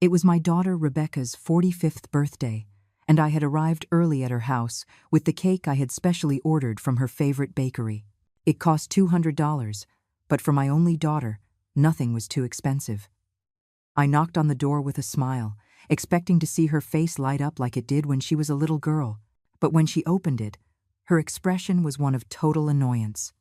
It was my daughter Rebecca's 45th birthday, and I had arrived early at her house with the cake I had specially ordered from her favorite bakery. It cost $200, but for my only daughter, nothing was too expensive. I knocked on the door with a smile, expecting to see her face light up like it did when she was a little girl, but when she opened it, her expression was one of total annoyance.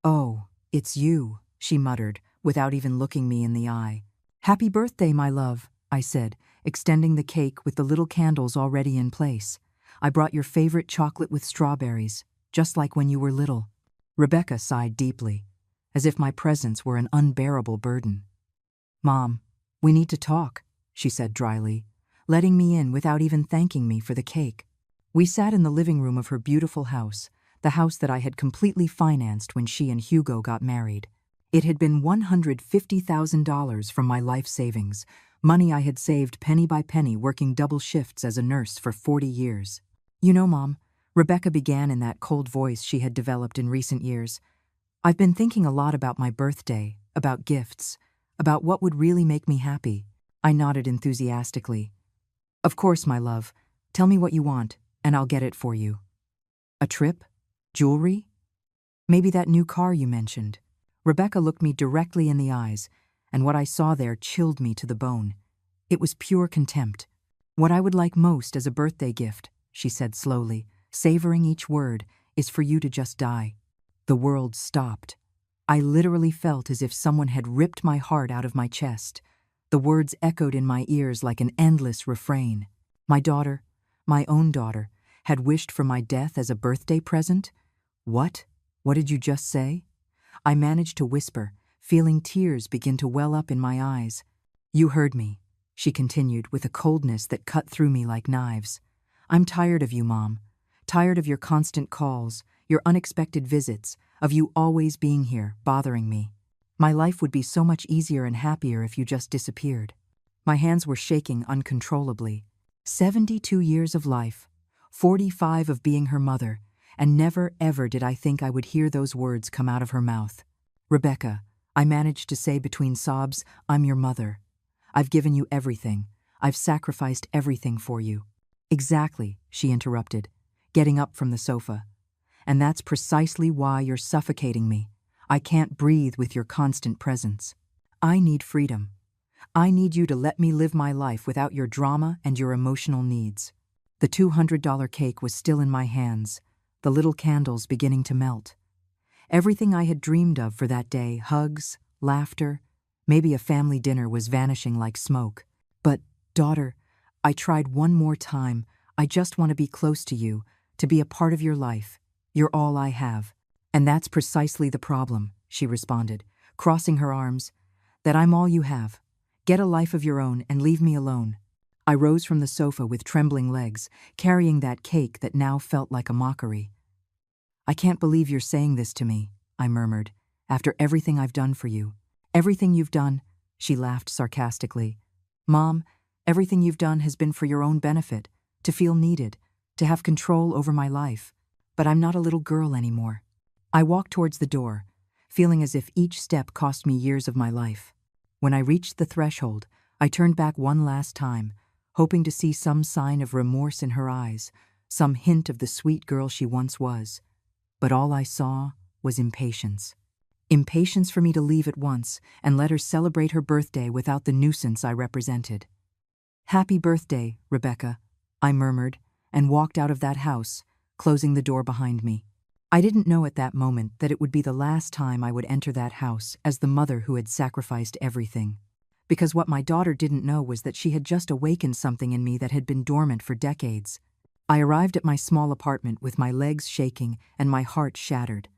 "Oh, it's you," she muttered, without even looking me in the eye. "Happy birthday, my love," I said, extending the cake with the little candles already in place. "I brought your favorite chocolate with strawberries, just like when you were little." Rebecca sighed deeply, as if my presence were an unbearable burden. "Mom, we need to talk," she said dryly, letting me in without even thanking me for the cake. We sat in the living room of her beautiful house, the house that I had completely financed when she and Hugo got married. It had been $150,000 from my life savings, money I had saved penny by penny working double shifts as a nurse for 40 years. "You know, Mom," Rebecca began in that cold voice she had developed in recent years, "I've been thinking a lot about my birthday, about gifts, about what would really make me happy." I nodded enthusiastically. "Of course, my love. Tell me what you want, and I'll get it for you." "A trip? Jewelry? Maybe that new car you mentioned." Rebecca looked me directly in the eyes, and what I saw there chilled me to the bone. It was pure contempt. "What I would like most as a birthday gift," she said slowly, savoring each word, "is for you to just die." The world stopped. I literally felt as if someone had ripped my heart out of my chest. The words echoed in my ears like an endless refrain. My daughter, my own daughter, had wished for my death as a birthday present? What? What did you just say? I managed to whisper, feeling tears begin to well up in my eyes. "You heard me," she continued with a coldness that cut through me like knives. "I'm tired of you, Mom. Tired of your constant calls, your unexpected visits, of you always being here, bothering me. My life would be so much easier and happier if you just disappeared." My hands were shaking uncontrollably. 72 years of life, 45 of being her mother, and never ever did I think I would hear those words come out of her mouth. "Rebecca," I managed to say between sobs, "I'm your mother. I've given you everything. I've sacrificed everything for you." "Exactly," she interrupted, getting up from the sofa. "And that's precisely why you're suffocating me. I can't breathe with your constant presence. I need freedom. I need you to let me live my life without your drama and your emotional needs." The $200 cake was still in my hands, the little candles beginning to melt. Everything I had dreamed of for that day, hugs, laughter, maybe a family dinner, was vanishing like smoke. "But, daughter," I tried one more time, "I just want to be close to you, to be a part of your life. You're all I have." "And that's precisely the problem," she responded, crossing her arms, "that I'm all you have. Get a life of your own and leave me alone." I rose from the sofa with trembling legs, carrying that cake that now felt like a mockery. "I can't believe you're saying this to me," I murmured, "after everything I've done for you." "Everything you've done," she laughed sarcastically. "Mom, everything you've done has been for your own benefit, to feel needed, to have control over my life. But I'm not a little girl anymore." I walked towards the door, feeling as if each step cost me years of my life. When I reached the threshold, I turned back one last time, hoping to see some sign of remorse in her eyes, some hint of the sweet girl she once was. But all I saw was impatience. Impatience for me to leave at once and let her celebrate her birthday without the nuisance I represented. "Happy birthday, Rebecca," I murmured, and walked out of that house, closing the door behind me. I didn't know at that moment that it would be the last time I would enter that house as the mother who had sacrificed everything. Because what my daughter didn't know was that she had just awakened something in me that had been dormant for decades. I arrived at my small apartment with my legs shaking and my heart shattered.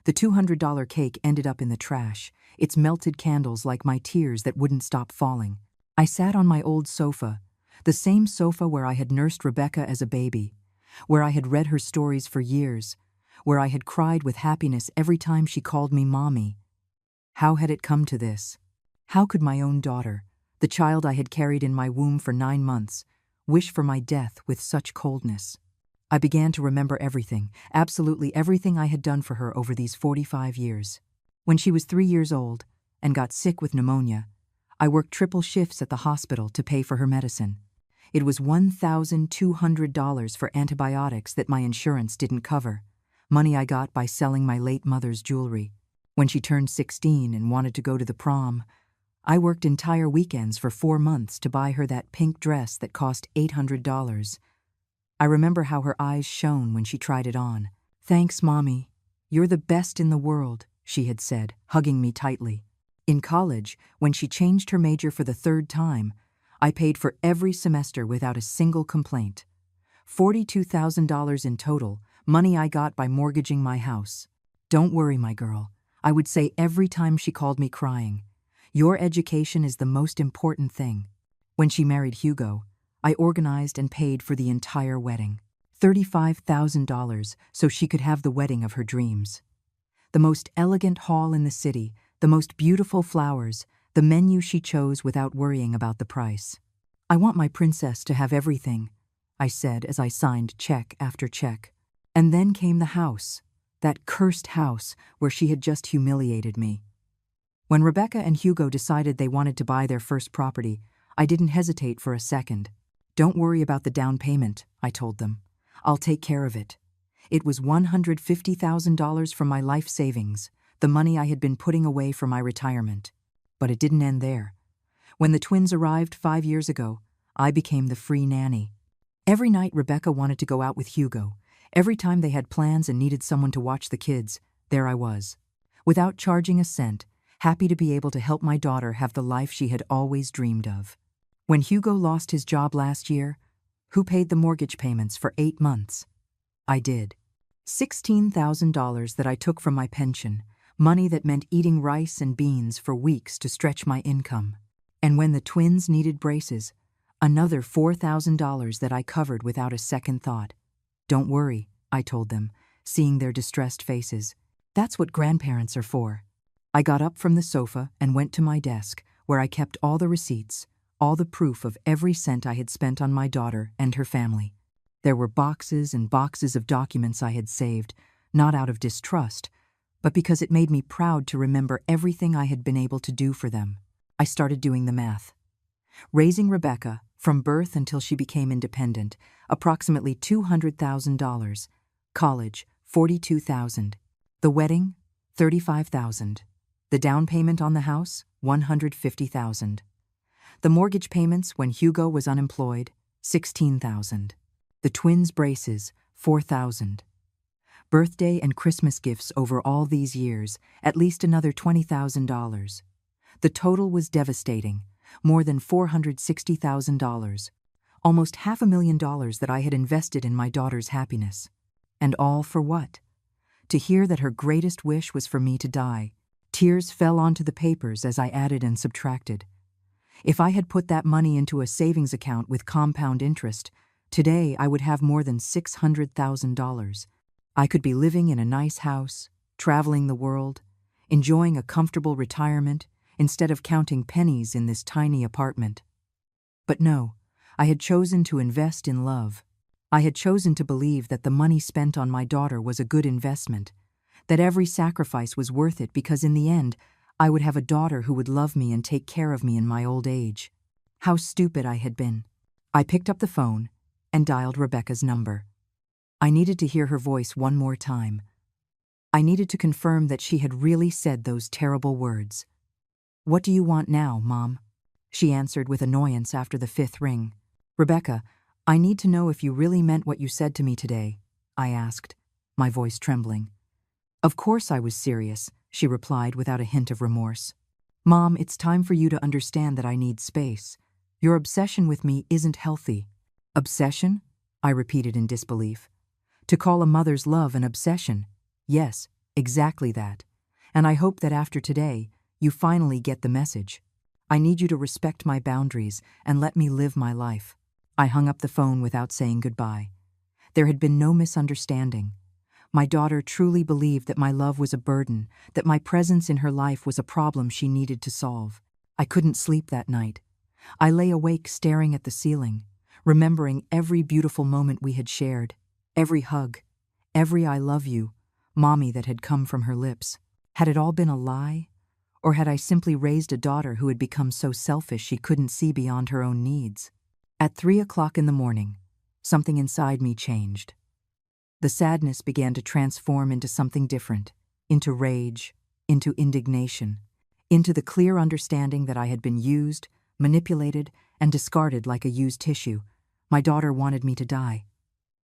The $200 cake ended up in the trash, its melted candles like my tears that wouldn't stop falling. I sat on my old sofa, the same sofa where I had nursed Rebecca as a baby, where I had read her stories for years, where I had cried with happiness every time she called me Mommy. How had it come to this? How could my own daughter, the child I had carried in my womb for 9 months, wish for my death with such coldness? I began to remember everything, absolutely everything I had done for her over these 45 years. When she was 3 years old and got sick with pneumonia, I worked triple shifts at the hospital to pay for her medicine. It was $1,200 for antibiotics that my insurance didn't cover, money I got by selling my late mother's jewelry. When she turned 16 and wanted to go to the prom, I worked entire weekends for 4 months to buy her that pink dress that cost $800. I remember how her eyes shone when she tried it on. "Thanks, Mommy. You're the best in the world," she had said, hugging me tightly. In college, when she changed her major for the 3rd time, I paid for every semester without a single complaint. $42,000 in total, money I got by mortgaging my house. "Don't worry, my girl," I would say every time she called me crying. "Your education is the most important thing." When she married Hugo, I organized and paid for the entire wedding. $35,000 so she could have the wedding of her dreams. The most elegant hall in the city, the most beautiful flowers, the menu she chose without worrying about the price. "I want my princess to have everything," I said as I signed check after check. And then came the house, that cursed house where she had just humiliated me. When Rebecca and Hugo decided they wanted to buy their first property, I didn't hesitate for a second. "Don't worry about the down payment," I told them. "I'll take care of it." It was $150,000 from my life savings, the money I had been putting away for my retirement. But it didn't end there. When the twins arrived 5 years ago, I became the free nanny. Every night Rebecca wanted to go out with Hugo. Every time they had plans and needed someone to watch the kids, there I was. Without charging a cent, happy to be able to help my daughter have the life she had always dreamed of. When Hugo lost his job last year, who paid the mortgage payments for 8 months? I did. $16,000 that I took from my pension, money that meant eating rice and beans for weeks to stretch my income. And when the twins needed braces, another $4,000 that I covered without a second thought. "Don't worry," I told them, seeing their distressed faces. "That's what grandparents are for." I got up from the sofa and went to my desk, where I kept all the receipts, all the proof of every cent I had spent on my daughter and her family. There were boxes and boxes of documents I had saved, not out of distrust, but because it made me proud to remember everything I had been able to do for them. I started doing the math. Raising Rebecca, from birth until she became independent, approximately $200,000. College, $42,000. The wedding, $35,000. The down payment on the house, $150,000. The mortgage payments when Hugo was unemployed, $16,000. The twins' braces, $4,000. Birthday and Christmas gifts over all these years, at least another $20,000. The total was devastating, more than $460,000. Almost $500,000 that I had invested in my daughter's happiness. And all for what? To hear that her greatest wish was for me to die. Tears fell onto the papers as I added and subtracted. If I had put that money into a savings account with compound interest, today I would have more than $600,000. I could be living in a nice house, traveling the world, enjoying a comfortable retirement, instead of counting pennies in this tiny apartment. But no, I had chosen to invest in love. I had chosen to believe that the money spent on my daughter was a good investment, that every sacrifice was worth it because in the end, I would have a daughter who would love me and take care of me in my old age. How stupid I had been. I picked up the phone and dialed Rebecca's number. I needed to hear her voice one more time. I needed to confirm that she had really said those terrible words. "What do you want now, Mom?" She answered with annoyance after the 5th ring. "Rebecca, I need to know if you really meant what you said to me today," I asked, my voice trembling. "Of course I was serious," she replied without a hint of remorse. "Mom, it's time for you to understand that I need space. Your obsession with me isn't healthy." "Obsession?" I repeated in disbelief. "To call a mother's love an obsession? Yes, exactly that. And I hope that after today, you finally get the message. I need you to respect my boundaries and let me live my life." I hung up the phone without saying goodbye. There had been no misunderstanding. My daughter truly believed that my love was a burden, that my presence in her life was a problem she needed to solve. I couldn't sleep that night. I lay awake staring at the ceiling, remembering every beautiful moment we had shared, every hug, every "I love you," Mommy that had come from her lips. Had it all been a lie? Or had I simply raised a daughter who had become so selfish she couldn't see beyond her own needs? At 3 o'clock in the morning, something inside me changed. The sadness began to transform into something different, into rage, into indignation, into the clear understanding that I had been used, manipulated, and discarded like a used tissue. My daughter wanted me to die.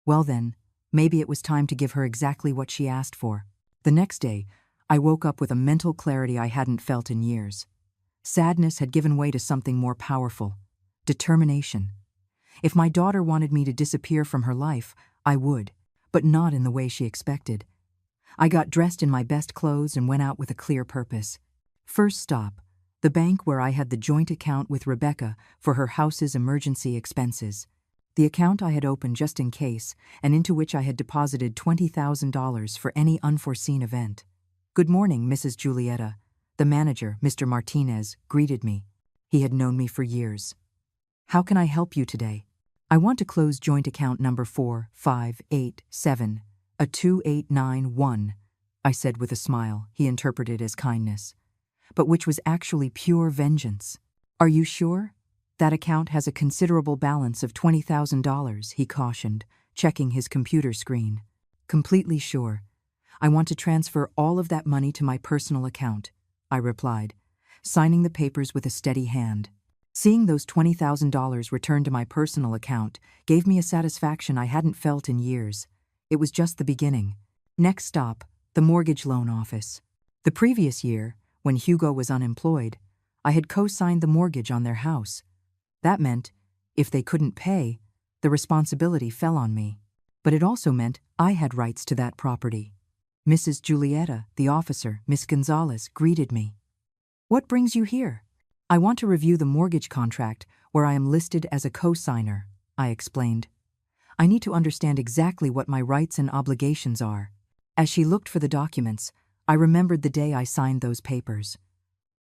Well then, maybe it was time to give her exactly what she asked for. The next day, I woke up with a mental clarity I hadn't felt in years. Sadness had given way to something more powerful: determination. If my daughter wanted me to disappear from her life, I would, but not in the way she expected. I got dressed in my best clothes and went out with a clear purpose. First stop, the bank where I had the joint account with Rebecca for her house's emergency expenses. The account I had opened just in case, and into which I had deposited $20,000 for any unforeseen event. "Good morning, Mrs. Julieta." The manager, Mr. Martinez, greeted me. He had known me for years. "How can I help you today?" "I want to close joint account number 4587, a 2891, I said with a smile he interpreted as kindness, but which was actually pure vengeance. "Are you sure? That account has a considerable balance of $20,000, he cautioned, checking his computer screen. "Completely sure. I want to transfer all of that money to my personal account," I replied, signing the papers with a steady hand. Seeing those $20,000 return to my personal account gave me a satisfaction I hadn't felt in years. It was just the beginning. Next stop, the mortgage loan office. The previous year, when Hugo was unemployed, I had co-signed the mortgage on their house. That meant, if they couldn't pay, the responsibility fell on me. But it also meant I had rights to that property. Mrs. Julieta, the officer, Miss Gonzalez, greeted me. "What brings you here?" "I want to review the mortgage contract where I am listed as a co-signer," I explained. "I need to understand exactly what my rights and obligations are." As she looked for the documents, I remembered the day I signed those papers.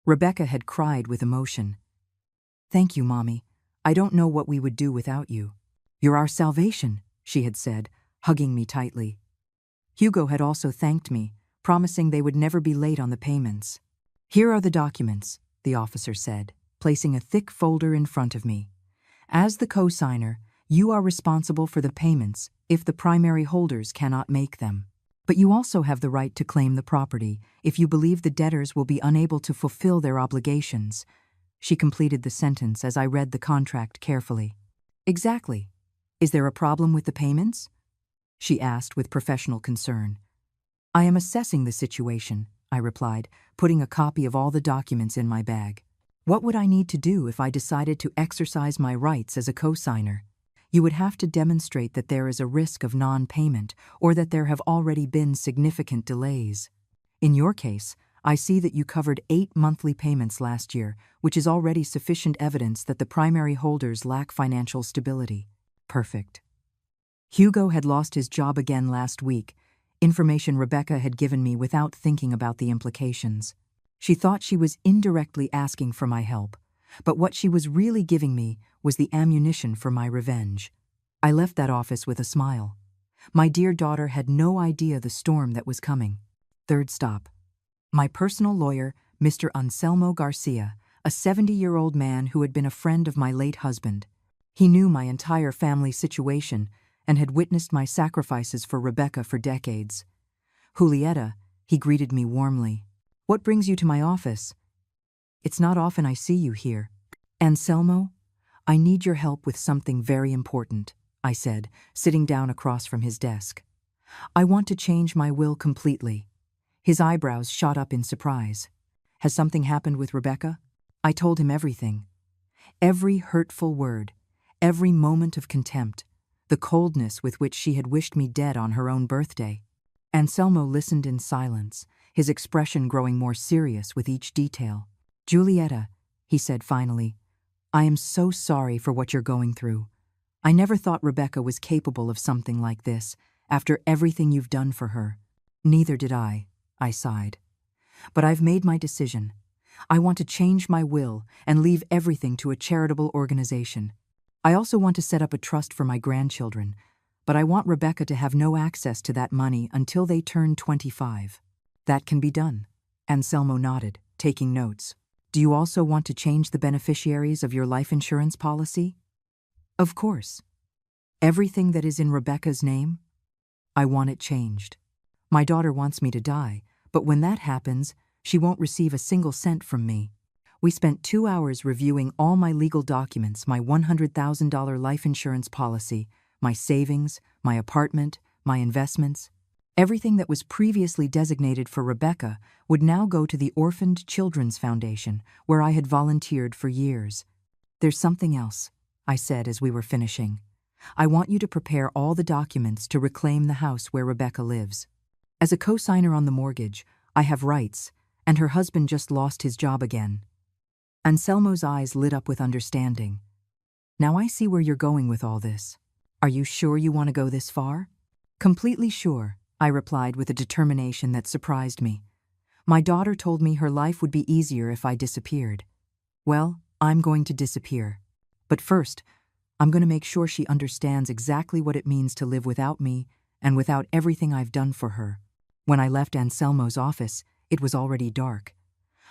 Rebecca had cried with emotion. "Thank you, Mommy. I don't know what we would do without you." "You're our salvation," she had said, hugging me tightly. Hugo had also thanked me, promising they would never be late on the payments. "Here are the documents," the officer said, placing a thick folder in front of me. "As the co-signer, you are responsible for the payments if the primary holders cannot make them. But you also have the right to claim the property if you believe the debtors will be unable to fulfill their obligations." She completed the sentence as I read the contract carefully. "Exactly. Is there a problem with the payments?" she asked with professional concern. "I am assessing the situation," I replied, putting a copy of all the documents in my bag. "What would I need to do if I decided to exercise my rights as a co-signer?" "You would have to demonstrate that there is a risk of non-payment or that there have already been significant delays. In your case, I see that you covered 8 monthly payments last year, which is already sufficient evidence that the primary holders lack financial stability." Perfect. Hugo had lost his job again last week, information Rebecca had given me without thinking about the implications. She thought she was indirectly asking for my help, but what she was really giving me was the ammunition for my revenge. I left that office with a smile. My dear daughter had no idea the storm that was coming. Third stop. My personal lawyer, Mr. Anselmo Garcia, a 70-year-old man who had been a friend of my late husband. He knew my entire family situation and had witnessed my sacrifices for Rebecca for decades. "Julieta," he greeted me warmly. "What brings you to my office?" "It's not often I see you here." "Anselmo, I need your help with something very important," I said, sitting down across from his desk. "I want to change my will completely." His eyebrows shot up in surprise. "Has something happened with Rebecca?" I told him everything. Every hurtful word, every moment of contempt, the coldness with which she had wished me dead on her own birthday. Anselmo listened in silence, his expression growing more serious with each detail. "Julieta," he said finally, "I am so sorry for what you're going through. I never thought Rebecca was capable of something like this, after everything you've done for her." "Neither did I sighed. "But I've made my decision. I want to change my will and leave everything to a charitable organization. I also want to set up a trust for my grandchildren, but I want Rebecca to have no access to that money until they turn 25. "That can be done," Anselmo nodded, taking notes. Do you also want to change the beneficiaries of your life insurance policy? Of course. Everything that is in Rebecca's name? I want it changed. My daughter wants me to die, but when that happens, she won't receive a single cent from me. We spent 2 hours reviewing all my legal documents, my $100,000 life insurance policy, my savings, my apartment, my investments. Everything that was previously designated for Rebecca would now go to the Orphaned Children's Foundation, where I had volunteered for years. There's something else, I said as we were finishing. I want you to prepare all the documents to reclaim the house where Rebecca lives. As a co-signer on the mortgage, I have rights, and her husband just lost his job again. Anselmo's eyes lit up with understanding. Now I see where you're going with all this. Are you sure you want to go this far? Completely sure, I replied with a determination that surprised me. My daughter told me her life would be easier if I disappeared. Well, I'm going to disappear. But first, I'm going to make sure she understands exactly what it means to live without me and without everything I've done for her. When I left Anselmo's office, it was already dark.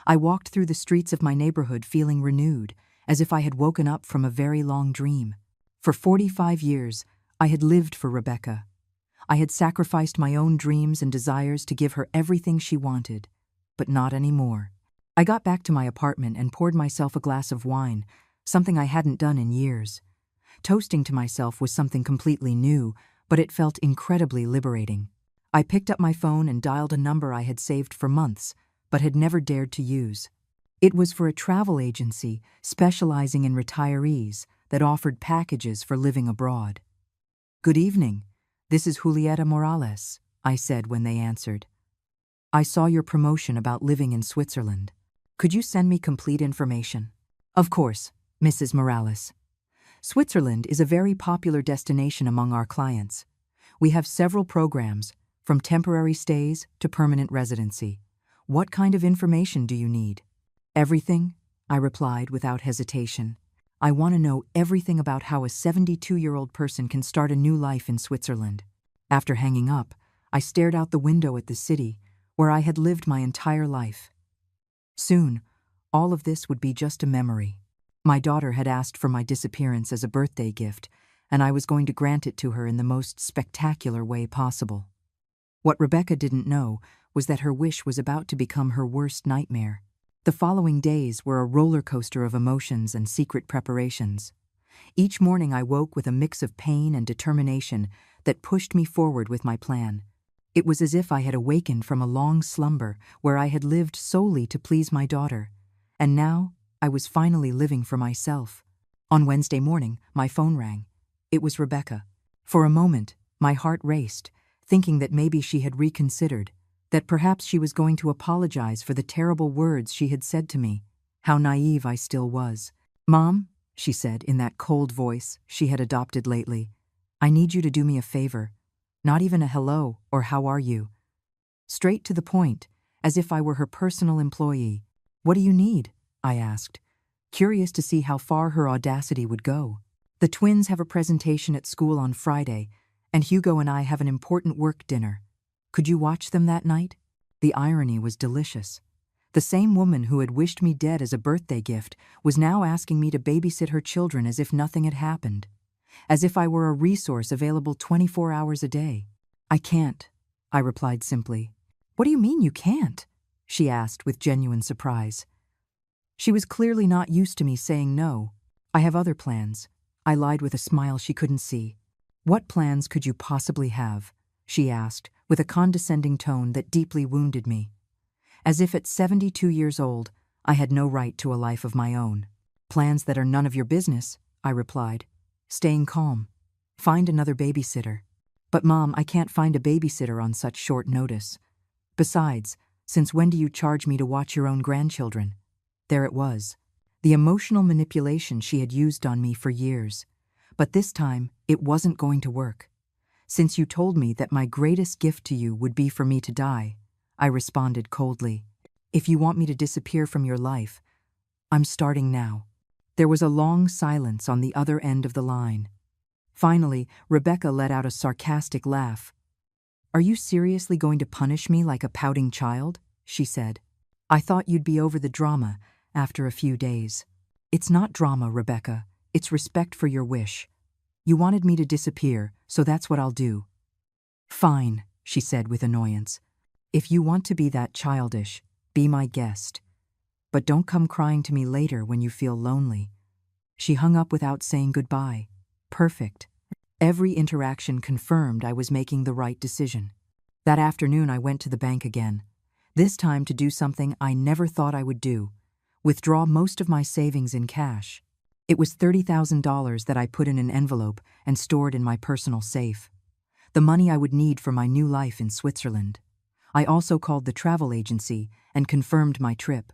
I walked through the streets of my neighborhood feeling renewed, as if I had woken up from a very long dream. For 45 years, I had lived for Rebecca. I had sacrificed my own dreams and desires to give her everything she wanted, but not anymore. I got back to my apartment and poured myself a glass of wine, something I hadn't done in years. Toasting to myself was something completely new, but it felt incredibly liberating. I picked up my phone and dialed a number I had saved for months, but had never dared to use. It was for a travel agency specializing in retirees that offered packages for living abroad. "Good evening. This is Julieta Morales," I said when they answered. "I saw your promotion about living in Switzerland. Could you send me complete information?" "Of course, Mrs. Morales. Switzerland is a very popular destination among our clients. We have several programs, from temporary stays to permanent residency. What kind of information do you need?" "Everything," I replied without hesitation. "I want to know everything about how a 72-year-old person can start a new life in Switzerland." After hanging up, I stared out the window at the city, where I had lived my entire life. Soon, all of this would be just a memory. My daughter had asked for my disappearance as a birthday gift, and I was going to grant it to her in the most spectacular way possible. What Rebecca didn't know was that her wish was about to become her worst nightmare. The following days were a roller coaster of emotions and secret preparations. Each morning I woke with a mix of pain and determination that pushed me forward with my plan. It was as if I had awakened from a long slumber where I had lived solely to please my daughter, and now I was finally living for myself. On Wednesday morning, my phone rang. It was Rebecca. For a moment, my heart raced, thinking that maybe she had reconsidered, that perhaps she was going to apologize for the terrible words she had said to me. How naive I still was. "Mom," she said in that cold voice she had adopted lately, "I need you to do me a favor. Not even a hello or how are you. Straight to the point, as if I were her personal employee. "What do you need?" I asked, curious to see how far her audacity would go. "The twins have a presentation at school on Friday, and Hugo and I have an important work dinner. Could you watch them that night?" The irony was delicious. The same woman who had wished me dead as a birthday gift was now asking me to babysit her children as if nothing had happened, as if I were a resource available 24 hours a day. "I can't," I replied simply. "What do you mean you can't?" she asked with genuine surprise. She was clearly not used to me saying no. "I have other plans," I lied with a smile she couldn't see. "What plans could you possibly have?" she asked, with a condescending tone that deeply wounded me. As if at 72 years old, I had no right to a life of my own. "Plans that are none of your business," I replied, staying calm. "Find another babysitter." "But Mom, I can't find a babysitter on such short notice. Besides, since when do you charge me to watch your own grandchildren?" There it was, the emotional manipulation she had used on me for years. But this time, it wasn't going to work. "Since you told me that my greatest gift to you would be for me to die," I responded coldly. "If you want me to disappear from your life, I'm starting now." There was a long silence on the other end of the line. Finally, Rebecca let out a sarcastic laugh. "Are you seriously going to punish me like a pouting child?" she said. I thought you'd be over the drama after a few days. It's not drama, Rebecca. It's respect for your wish. You wanted me to disappear, so that's what I'll do. Fine, she said with annoyance. If you want to be that childish, be my guest. But don't come crying to me later when you feel lonely. She hung up without saying goodbye. Perfect. Every interaction confirmed I was making the right decision. That afternoon I went to the bank again, this time to do something I never thought I would do: withdraw most of my savings in cash. It was $30,000 that I put in an envelope and stored in my personal safe. The money I would need for my new life in Switzerland. I also called the travel agency and confirmed my trip.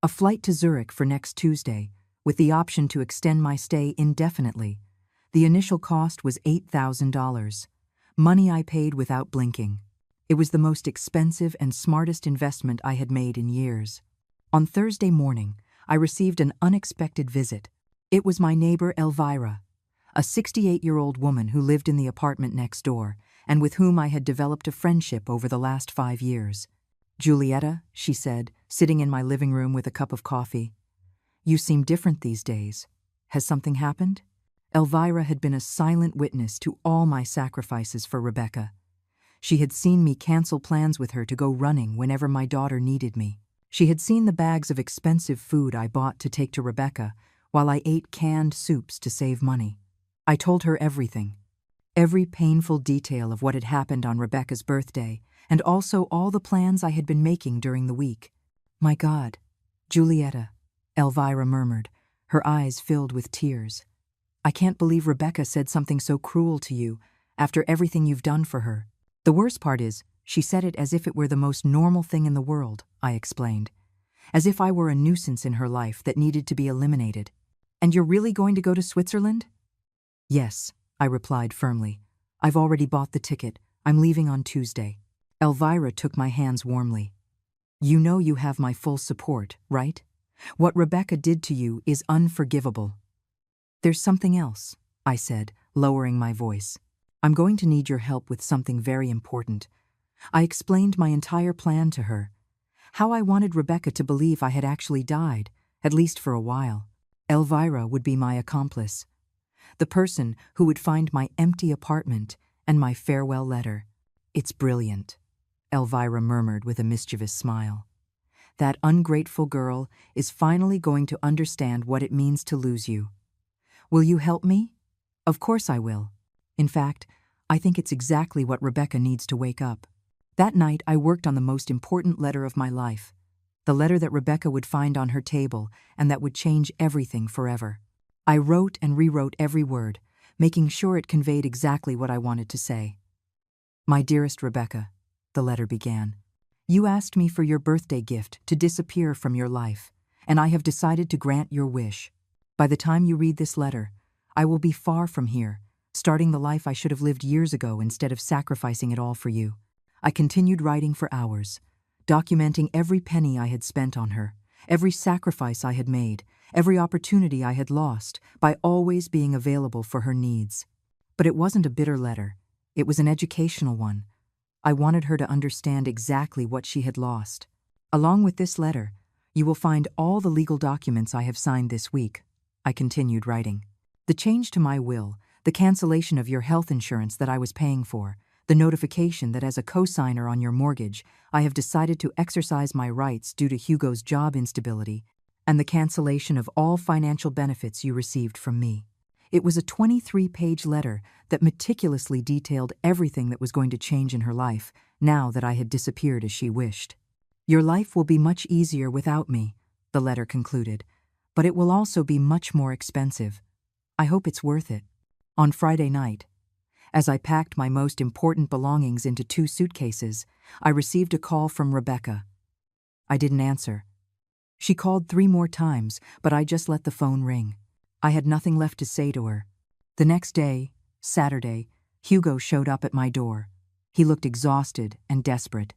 A flight to Zurich for next Tuesday, with the option to extend my stay indefinitely. The initial cost was $8,000. Money I paid without blinking. It was the most expensive and smartest investment I had made in years. On Thursday morning, I received an unexpected visit. It was my neighbor Elvira, a 68-year-old woman who lived in the apartment next door and with whom I had developed a friendship over the last 5 years. Julietta, she said, sitting in my living room with a cup of coffee. You seem different these days. Has something happened? Elvira had been a silent witness to all my sacrifices for Rebecca. She had seen me cancel plans with her to go running whenever my daughter needed me. She had seen the bags of expensive food I bought to take to Rebecca while I ate canned soups to save money. I told her everything. Every painful detail of what had happened on Rebecca's birthday, and also all the plans I had been making during the week. My God, Julietta, Elvira murmured, her eyes filled with tears. I can't believe Rebecca said something so cruel to you after everything you've done for her. The worst part is, she said it as if it were the most normal thing in the world, I explained. As if I were a nuisance in her life that needed to be eliminated. And you're really going to go to Switzerland? Yes, I replied firmly. I've already bought the ticket. I'm leaving on Tuesday. Elvira took my hands warmly. You know you have my full support, right? What Rebecca did to you is unforgivable. There's something else, I said, lowering my voice. I'm going to need your help with something very important. I explained my entire plan to her. How I wanted Rebecca to believe I had actually died, at least for a while. Elvira would be my accomplice. The person who would find my empty apartment and my farewell letter. It's brilliant, Elvira murmured with a mischievous smile. That ungrateful girl is finally going to understand what it means to lose you. Will you help me? Of course I will. In fact, I think it's exactly what Rebecca needs to wake up. That night I worked on the most important letter of my life. The letter that Rebecca would find on her table and that would change everything forever. I wrote and rewrote every word, making sure it conveyed exactly what I wanted to say. My dearest Rebecca, the letter began. You asked me for your birthday gift to disappear from your life, and I have decided to grant your wish. By the time you read this letter, I will be far from here, starting the life I should have lived years ago instead of sacrificing it all for you. I continued writing for hours, documenting every penny I had spent on her, every sacrifice I had made, every opportunity I had lost by always being available for her needs. But it wasn't a bitter letter. It was an educational one. I wanted her to understand exactly what she had lost. Along with this letter, you will find all the legal documents I have signed this week. I continued writing. The change to my will, the cancellation of your health insurance that I was paying for, the notification that as a co-signer on your mortgage, I have decided to exercise my rights due to Hugo's job instability, and the cancellation of all financial benefits you received from me. It was a 23-page letter that meticulously detailed everything that was going to change in her life now that I had disappeared as she wished. Your life will be much easier without me, the letter concluded, but it will also be much more expensive. I hope it's worth it. On Friday night, as I packed my most important belongings into 2 suitcases, I received a call from Rebecca. I didn't answer. She called 3 more times, but I just let the phone ring. I had nothing left to say to her. The next day, Saturday, Hugo showed up at my door. He looked exhausted and desperate.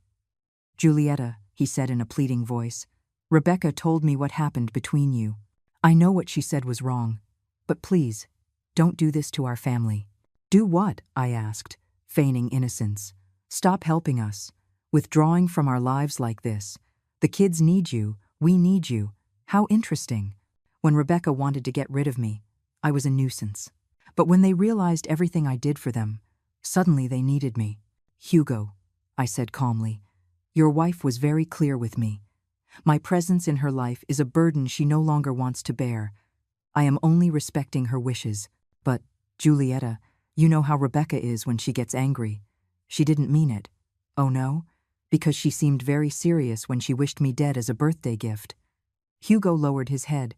Julietta, he said in a pleading voice, Rebecca told me what happened between you. I know what she said was wrong, but please, don't do this to our family. Do what? I asked, feigning innocence. Stop helping us, withdrawing from our lives like this. The kids need you, we need you. How interesting. When Rebecca wanted to get rid of me, I was a nuisance. But when they realized everything I did for them, suddenly they needed me. Hugo, I said calmly, your wife was very clear with me. My presence in her life is a burden she no longer wants to bear. I am only respecting her wishes. But, Julieta, you know how Rebecca is when she gets angry. She didn't mean it. Oh no? Because she seemed very serious when she wished me dead as a birthday gift. Hugo lowered his head.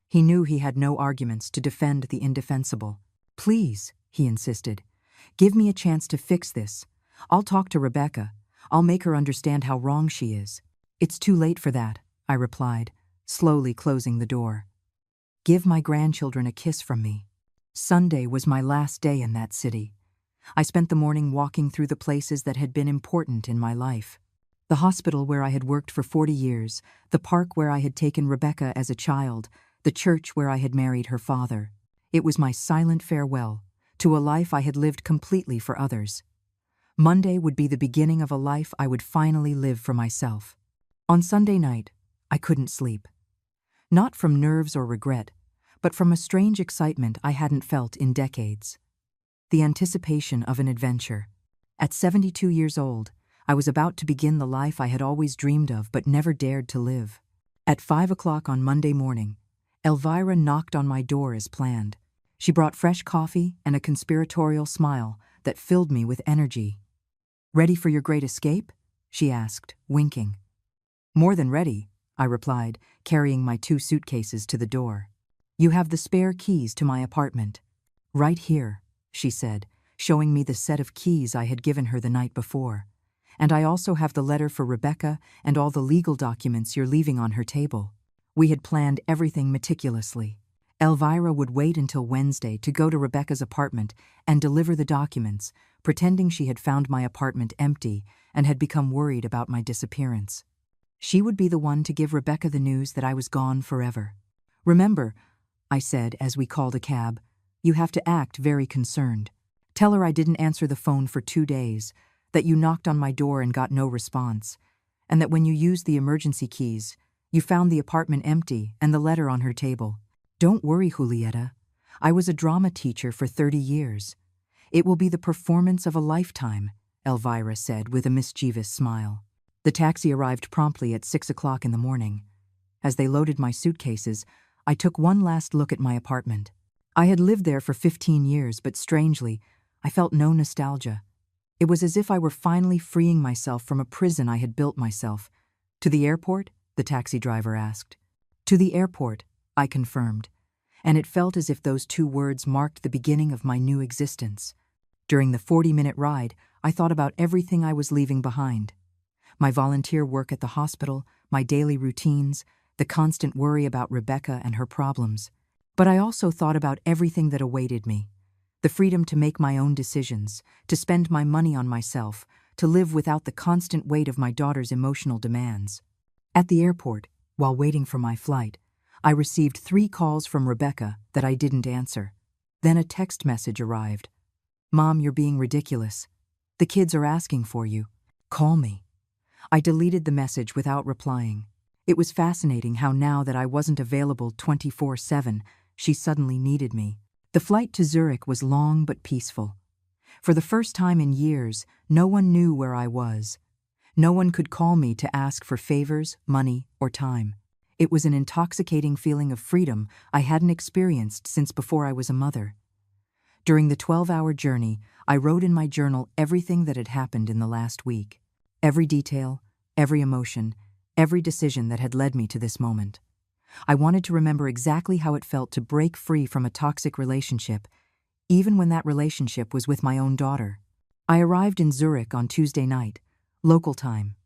He knew he had no arguments to defend the indefensible. Please, he insisted, give me a chance to fix this. I'll talk to Rebecca. I'll make her understand how wrong she is. It's too late for that, I replied, slowly closing the door. Give my grandchildren a kiss from me. Sunday was my last day in that city. I spent the morning walking through the places that had been important in my life. The hospital where I had worked for 40 years, the park where I had taken Rebecca as a child, the church where I had married her father. It was my silent farewell to a life I had lived completely for others. Monday would be the beginning of a life I would finally live for myself. On Sunday night, I couldn't sleep. Not from nerves or regret, but from a strange excitement I hadn't felt in decades. The anticipation of an adventure. At 72 years old, I was about to begin the life I had always dreamed of but never dared to live. At 5 o'clock on Monday morning, Elvira knocked on my door as planned. She brought fresh coffee and a conspiratorial smile that filled me with energy. "Ready for your great escape?" she asked, winking. "More than ready," I replied, carrying my 2 suitcases to the door. "You have the spare keys to my apartment." "Right here," she said, showing me the set of keys I had given her the night before. "And I also have the letter for Rebecca and all the legal documents you're leaving on her table." We had planned everything meticulously. Elvira would wait until Wednesday to go to Rebecca's apartment and deliver the documents, pretending she had found my apartment empty and had become worried about my disappearance. She would be the one to give Rebecca the news that I was gone forever. "Remember," I said as we called a cab, "you have to act very concerned. Tell her I didn't answer the phone for 2 days, that you knocked on my door and got no response, and that when you used the emergency keys, you found the apartment empty and the letter on her table. Don't worry, Julieta. I was a drama teacher for 30 years. It will be the performance of a lifetime," Elvira said with a mischievous smile. The taxi arrived promptly at 6 o'clock in the morning. As they loaded my suitcases, I took one last look at my apartment. I had lived there for 15 years, but strangely, I felt no nostalgia. It was as if I were finally freeing myself from a prison I had built myself. "To the airport?" the taxi driver asked. "To the airport," I confirmed, and it felt as if those 2 words marked the beginning of my new existence. During the 40-minute ride, I thought about everything I was leaving behind. My volunteer work at the hospital, my daily routines, the constant worry about Rebecca and her problems. But I also thought about everything that awaited me. The freedom to make my own decisions, to spend my money on myself, to live without the constant weight of my daughter's emotional demands. At the airport, while waiting for my flight, I received 3 calls from Rebecca that I didn't answer. Then a text message arrived. "Mom, you're being ridiculous. The kids are asking for you. Call me." I deleted the message without replying. It was fascinating how now that I wasn't available 24/7, she suddenly needed me. The flight to Zurich was long but peaceful. For the first time in years, no one knew where I was. No one could call me to ask for favors, money, or time. It was an intoxicating feeling of freedom I hadn't experienced since before I was a mother. During the 12-hour journey, I wrote in my journal everything that had happened in the last week. Every detail, every emotion, every decision that had led me to this moment. I wanted to remember exactly how it felt to break free from a toxic relationship, even when that relationship was with my own daughter. I arrived in Zurich on Tuesday night, local time.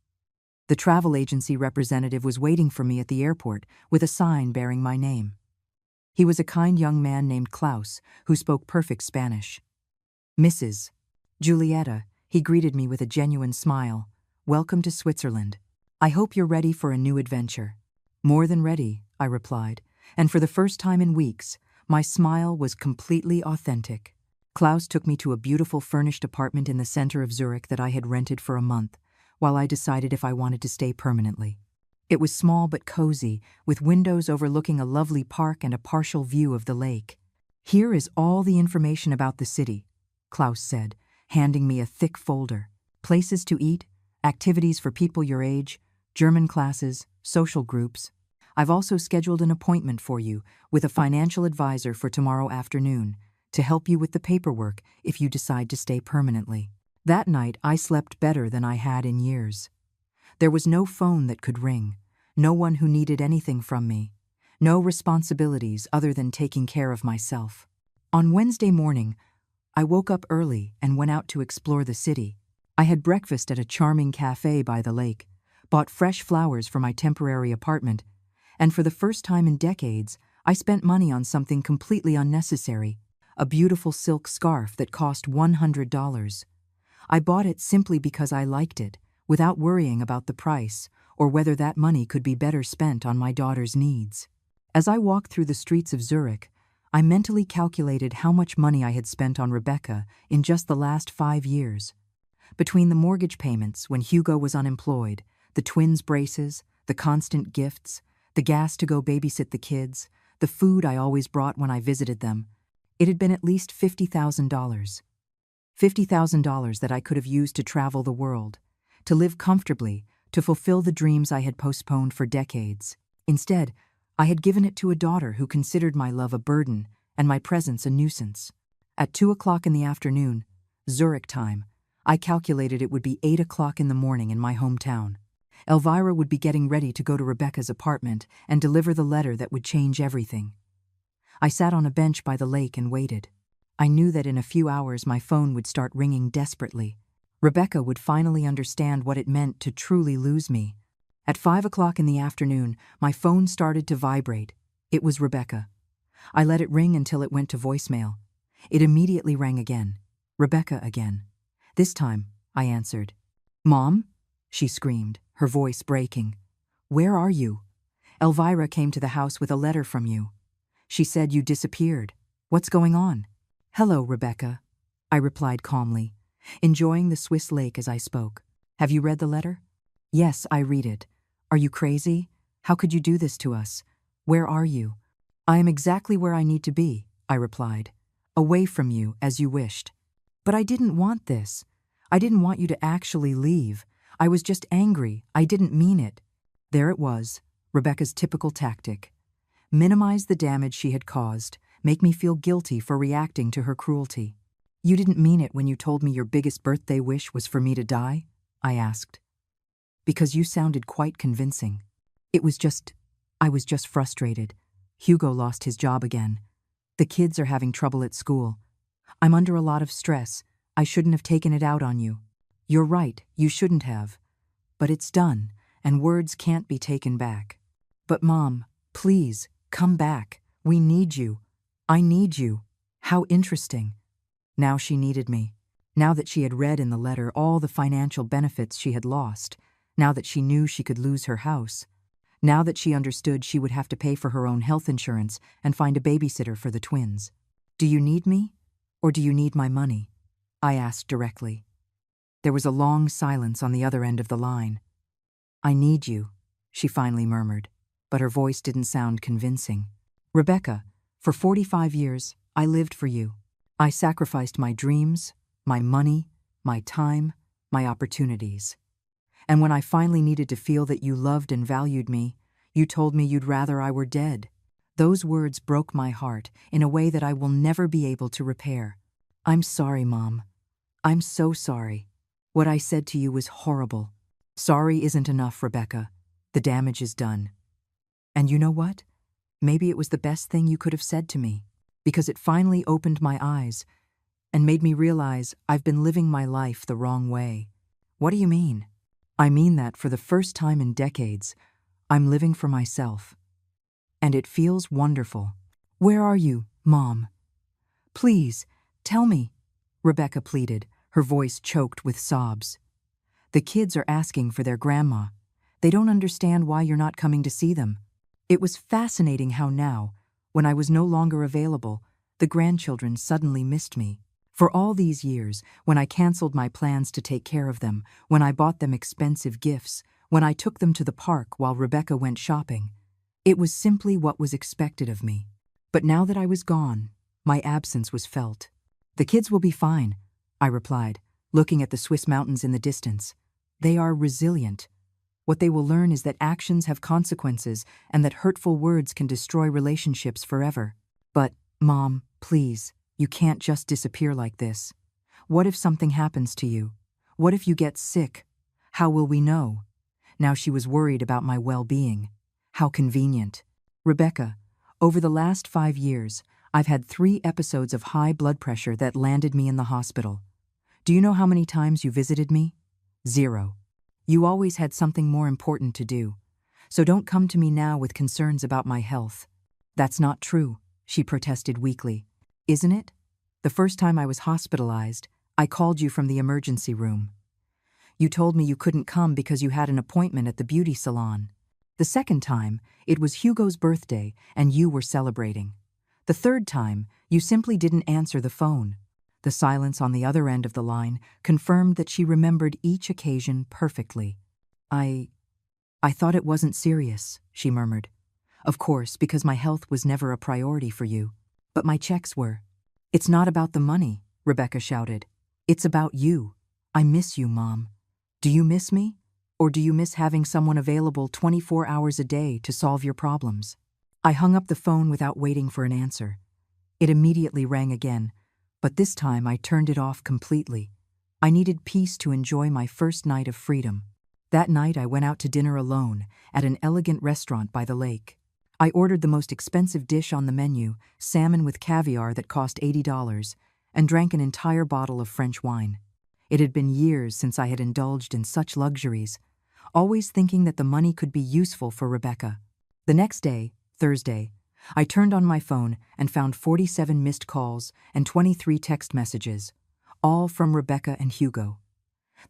The travel agency representative was waiting for me at the airport with a sign bearing my name. He was a kind young man named Klaus, who spoke perfect Spanish. "Mrs. Julieta," he greeted me with a genuine smile. "Welcome to Switzerland. I hope you're ready for a new adventure." "More than ready," I replied, and for the first time in weeks, my smile was completely authentic. Klaus took me to a beautiful furnished apartment in the center of Zurich that I had rented for a month, while I decided if I wanted to stay permanently. It was small but cozy, with windows overlooking a lovely park and a partial view of the lake. "Here is all the information about the city," Klaus said, handing me a thick folder. "Places to eat, activities for people your age, German classes, social groups. I've also scheduled an appointment for you with a financial advisor for tomorrow afternoon to help you with the paperwork if you decide to stay permanently." That night, I slept better than I had in years. There was no phone that could ring, no one who needed anything from me, no responsibilities other than taking care of myself. On Wednesday morning, I woke up early and went out to explore the city. I had breakfast at a charming cafe by the lake, bought fresh flowers for my temporary apartment, and for the first time in decades, I spent money on something completely unnecessary, a beautiful silk scarf that cost $100. I bought it simply because I liked it, without worrying about the price or whether that money could be better spent on my daughter's needs. As I walked through the streets of Zurich, I mentally calculated how much money I had spent on Rebecca in just the last 5 years. Between the mortgage payments when Hugo was unemployed, the twins' braces, the constant gifts, the gas to go babysit the kids, the food I always brought when I visited them, it had been at least $50,000. $50,000 that I could have used to travel the world, to live comfortably, to fulfill the dreams I had postponed for decades. Instead, I had given it to a daughter who considered my love a burden and my presence a nuisance. At 2 o'clock in the afternoon, Zurich time, I calculated it would be 8 o'clock in the morning in my hometown. Elvira would be getting ready to go to Rebecca's apartment and deliver the letter that would change everything. I sat on a bench by the lake and waited. I knew that in a few hours my phone would start ringing desperately. Rebecca would finally understand what it meant to truly lose me. At 5 o'clock in the afternoon, my phone started to vibrate. It was Rebecca. I let it ring until it went to voicemail. It immediately rang again. Rebecca again. This time, I answered. "Mom?" she screamed, her voice breaking. "Where are you? Elvira came to the house with a letter from you. She said you disappeared. What's going on?" "Hello, Rebecca," I replied calmly, enjoying the Swiss lake as I spoke. "Have you read the letter?" "Yes, I read it. Are you crazy? How could you do this to us? Where are you?" "I am exactly where I need to be," I replied. "Away from you, as you wished." "But I didn't want this. I didn't want you to actually leave. I was just angry. I didn't mean it." There it was, Rebecca's typical tactic. Minimize the damage she had caused, make me feel guilty for reacting to her cruelty. "You didn't mean it when you told me your biggest birthday wish was for me to die?" I asked. "Because you sounded quite convincing. I was just frustrated. Hugo lost his job again. The kids are having trouble at school. I'm under a lot of stress. I shouldn't have taken it out on you." "You're right, you shouldn't have. But it's done, and words can't be taken back." "But Mom, please, come back. We need you. I need you." How interesting. Now she needed me. Now that she had read in the letter all the financial benefits she had lost. Now that she knew she could lose her house. Now that she understood she would have to pay for her own health insurance and find a babysitter for the twins. "Do you need me, or do you need my money?" I asked directly. There was a long silence on the other end of the line. "I need you," she finally murmured, but her voice didn't sound convincing. "Rebecca, for 45 years, I lived for you. I sacrificed my dreams, my money, my time, my opportunities. And when I finally needed to feel that you loved and valued me, you told me you'd rather I were dead." Those words broke my heart in a way that I will never be able to repair. "I'm sorry, Mom. I'm so sorry. What I said to you was horrible." "Sorry isn't enough, Rebecca. The damage is done. And you know what? Maybe it was the best thing you could have said to me, because it finally opened my eyes and made me realize I've been living my life the wrong way." "What do you mean?" "I mean that for the first time in decades, I'm living for myself. And it feels wonderful." "Where are you, Mom? Please, tell me," Rebecca pleaded, her voice choked with sobs. "The kids are asking for their grandma. They don't understand why you're not coming to see them." It was fascinating how now, when I was no longer available, the grandchildren suddenly missed me. For all these years, when I canceled my plans to take care of them, when I bought them expensive gifts, when I took them to the park while Rebecca went shopping. It was simply what was expected of me. But now that I was gone, my absence was felt. "The kids will be fine," I replied, looking at the Swiss mountains in the distance. "They are resilient. What they will learn is that actions have consequences and that hurtful words can destroy relationships forever." "But, Mom, please, you can't just disappear like this. What if something happens to you? What if you get sick? How will we know?" Now she was worried about my well-being. How convenient. "Rebecca, over the last 5 years, I've had 3 episodes of high blood pressure that landed me in the hospital. Do you know how many times you visited me? 0. You always had something more important to do. So don't come to me now with concerns about my health." "That's not true," she protested weakly. "Isn't it? The first time I was hospitalized, I called you from the emergency room. You told me you couldn't come because you had an appointment at the beauty salon. The second time, it was Hugo's birthday and you were celebrating. The third time, you simply didn't answer the phone." The silence on the other end of the line confirmed that she remembered each occasion perfectly. I thought it wasn't serious," she murmured. "Of course, because my health was never a priority for you. But my checks were." "It's not about the money," Rebecca shouted. "It's about you. I miss you, Mom. Do you miss me? Or do you miss having someone available 24 hours a day to solve your problems?" I hung up the phone without waiting for an answer. It immediately rang again, but this time I turned it off completely. I needed peace to enjoy my first night of freedom. That night I went out to dinner alone at an elegant restaurant by the lake. I ordered the most expensive dish on the menu, salmon with caviar that cost $80, and drank an entire bottle of French wine. It had been years since I had indulged in such luxuries, always thinking that the money could be useful for Rebecca. The next day, Thursday, I turned on my phone and found 47 missed calls and 23 text messages, all from Rebecca and Hugo.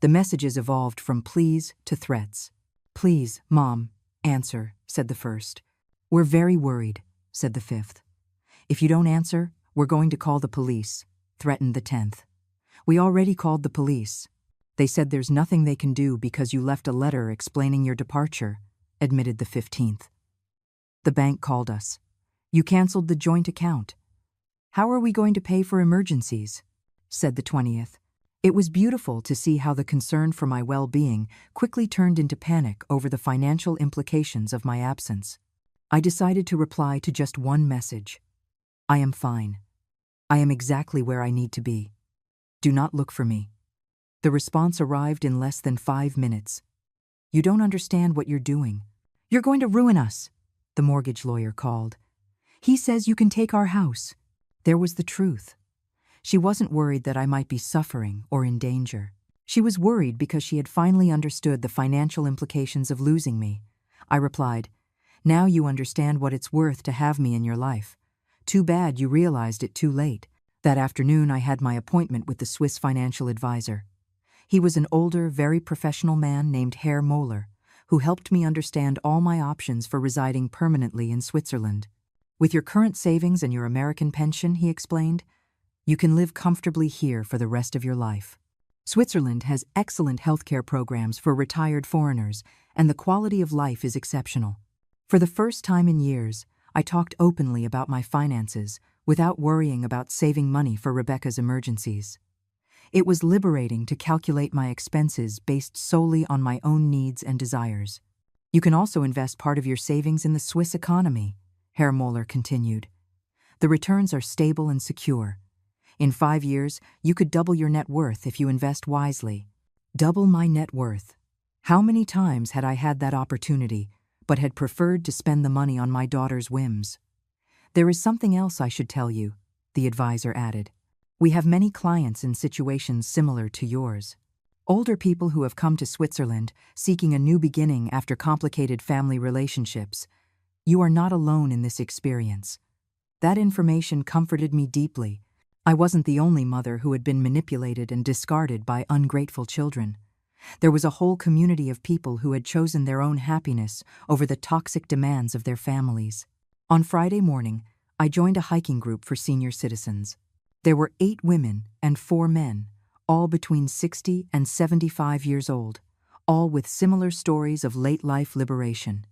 The messages evolved from pleas to threats. "Please, Mom, answer," said the first. "We're very worried," said the fifth. "If you don't answer, we're going to call the police," threatened the 10th. "We already called the police. They said there's nothing they can do because you left a letter explaining your departure," admitted the 15th. "The bank called us. You canceled the joint account. How are we going to pay for emergencies?" said the 20th. It was beautiful to see how the concern for my well-being quickly turned into panic over the financial implications of my absence. I decided to reply to just one message. "I am fine. I am exactly where I need to be. Do not look for me." The response arrived in less than 5 minutes. "You don't understand what you're doing. You're going to ruin us," the mortgage lawyer called. "He says you can take our house." There was the truth. She wasn't worried that I might be suffering or in danger. She was worried because she had finally understood the financial implications of losing me. I replied, "Now you understand what it's worth to have me in your life. Too bad you realized it too late." That afternoon I had my appointment with the Swiss financial advisor. He was an older, very professional man named Herr Moeller, who helped me understand all my options for residing permanently in Switzerland. "With your current savings and your American pension," he explained, "you can live comfortably here for the rest of your life. Switzerland has excellent healthcare programs for retired foreigners, and the quality of life is exceptional." For the first time in years, I talked openly about my finances without worrying about saving money for Rebecca's emergencies. It was liberating to calculate my expenses based solely on my own needs and desires. "You can also invest part of your savings in the Swiss economy," Herr Moeller continued. "The returns are stable and secure. In 5 years, you could double your net worth if you invest wisely." Double my net worth. How many times had I had that opportunity, but had preferred to spend the money on my daughter's whims? "There is something else I should tell you," the advisor added. "We have many clients in situations similar to yours. Older people who have come to Switzerland seeking a new beginning after complicated family relationships. You are not alone in this experience." That information comforted me deeply. I wasn't the only mother who had been manipulated and discarded by ungrateful children. There was a whole community of people who had chosen their own happiness over the toxic demands of their families. On Friday morning, I joined a hiking group for senior citizens. There were 8 women and 4 men, all between 60 and 75 years old, all with similar stories of late-life liberation.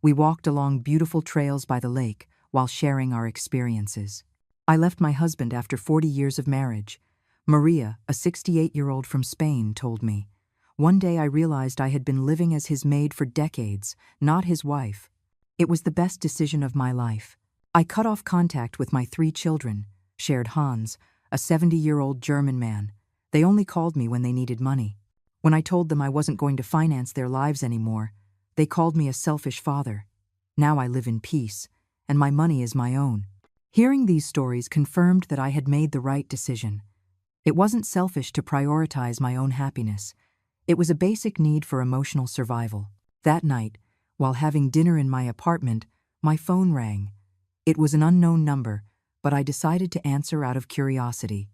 We walked along beautiful trails by the lake while sharing our experiences. I left my husband after 40 years of marriage. Maria, a 68-year-old from Spain, told me. One day I realized I had been living as his maid for decades, not his wife. It was the best decision of my life. I cut off contact with my 3 children, shared Hans, a 70-year-old German man. They only called me when they needed money. When I told them I wasn't going to finance their lives anymore, they called me a selfish father. Now I live in peace, and my money is my own. Hearing these stories confirmed that I had made the right decision. It wasn't selfish to prioritize my own happiness. It was a basic need for emotional survival. That night, while having dinner in my apartment, my phone rang. It was an unknown number, but I decided to answer out of curiosity.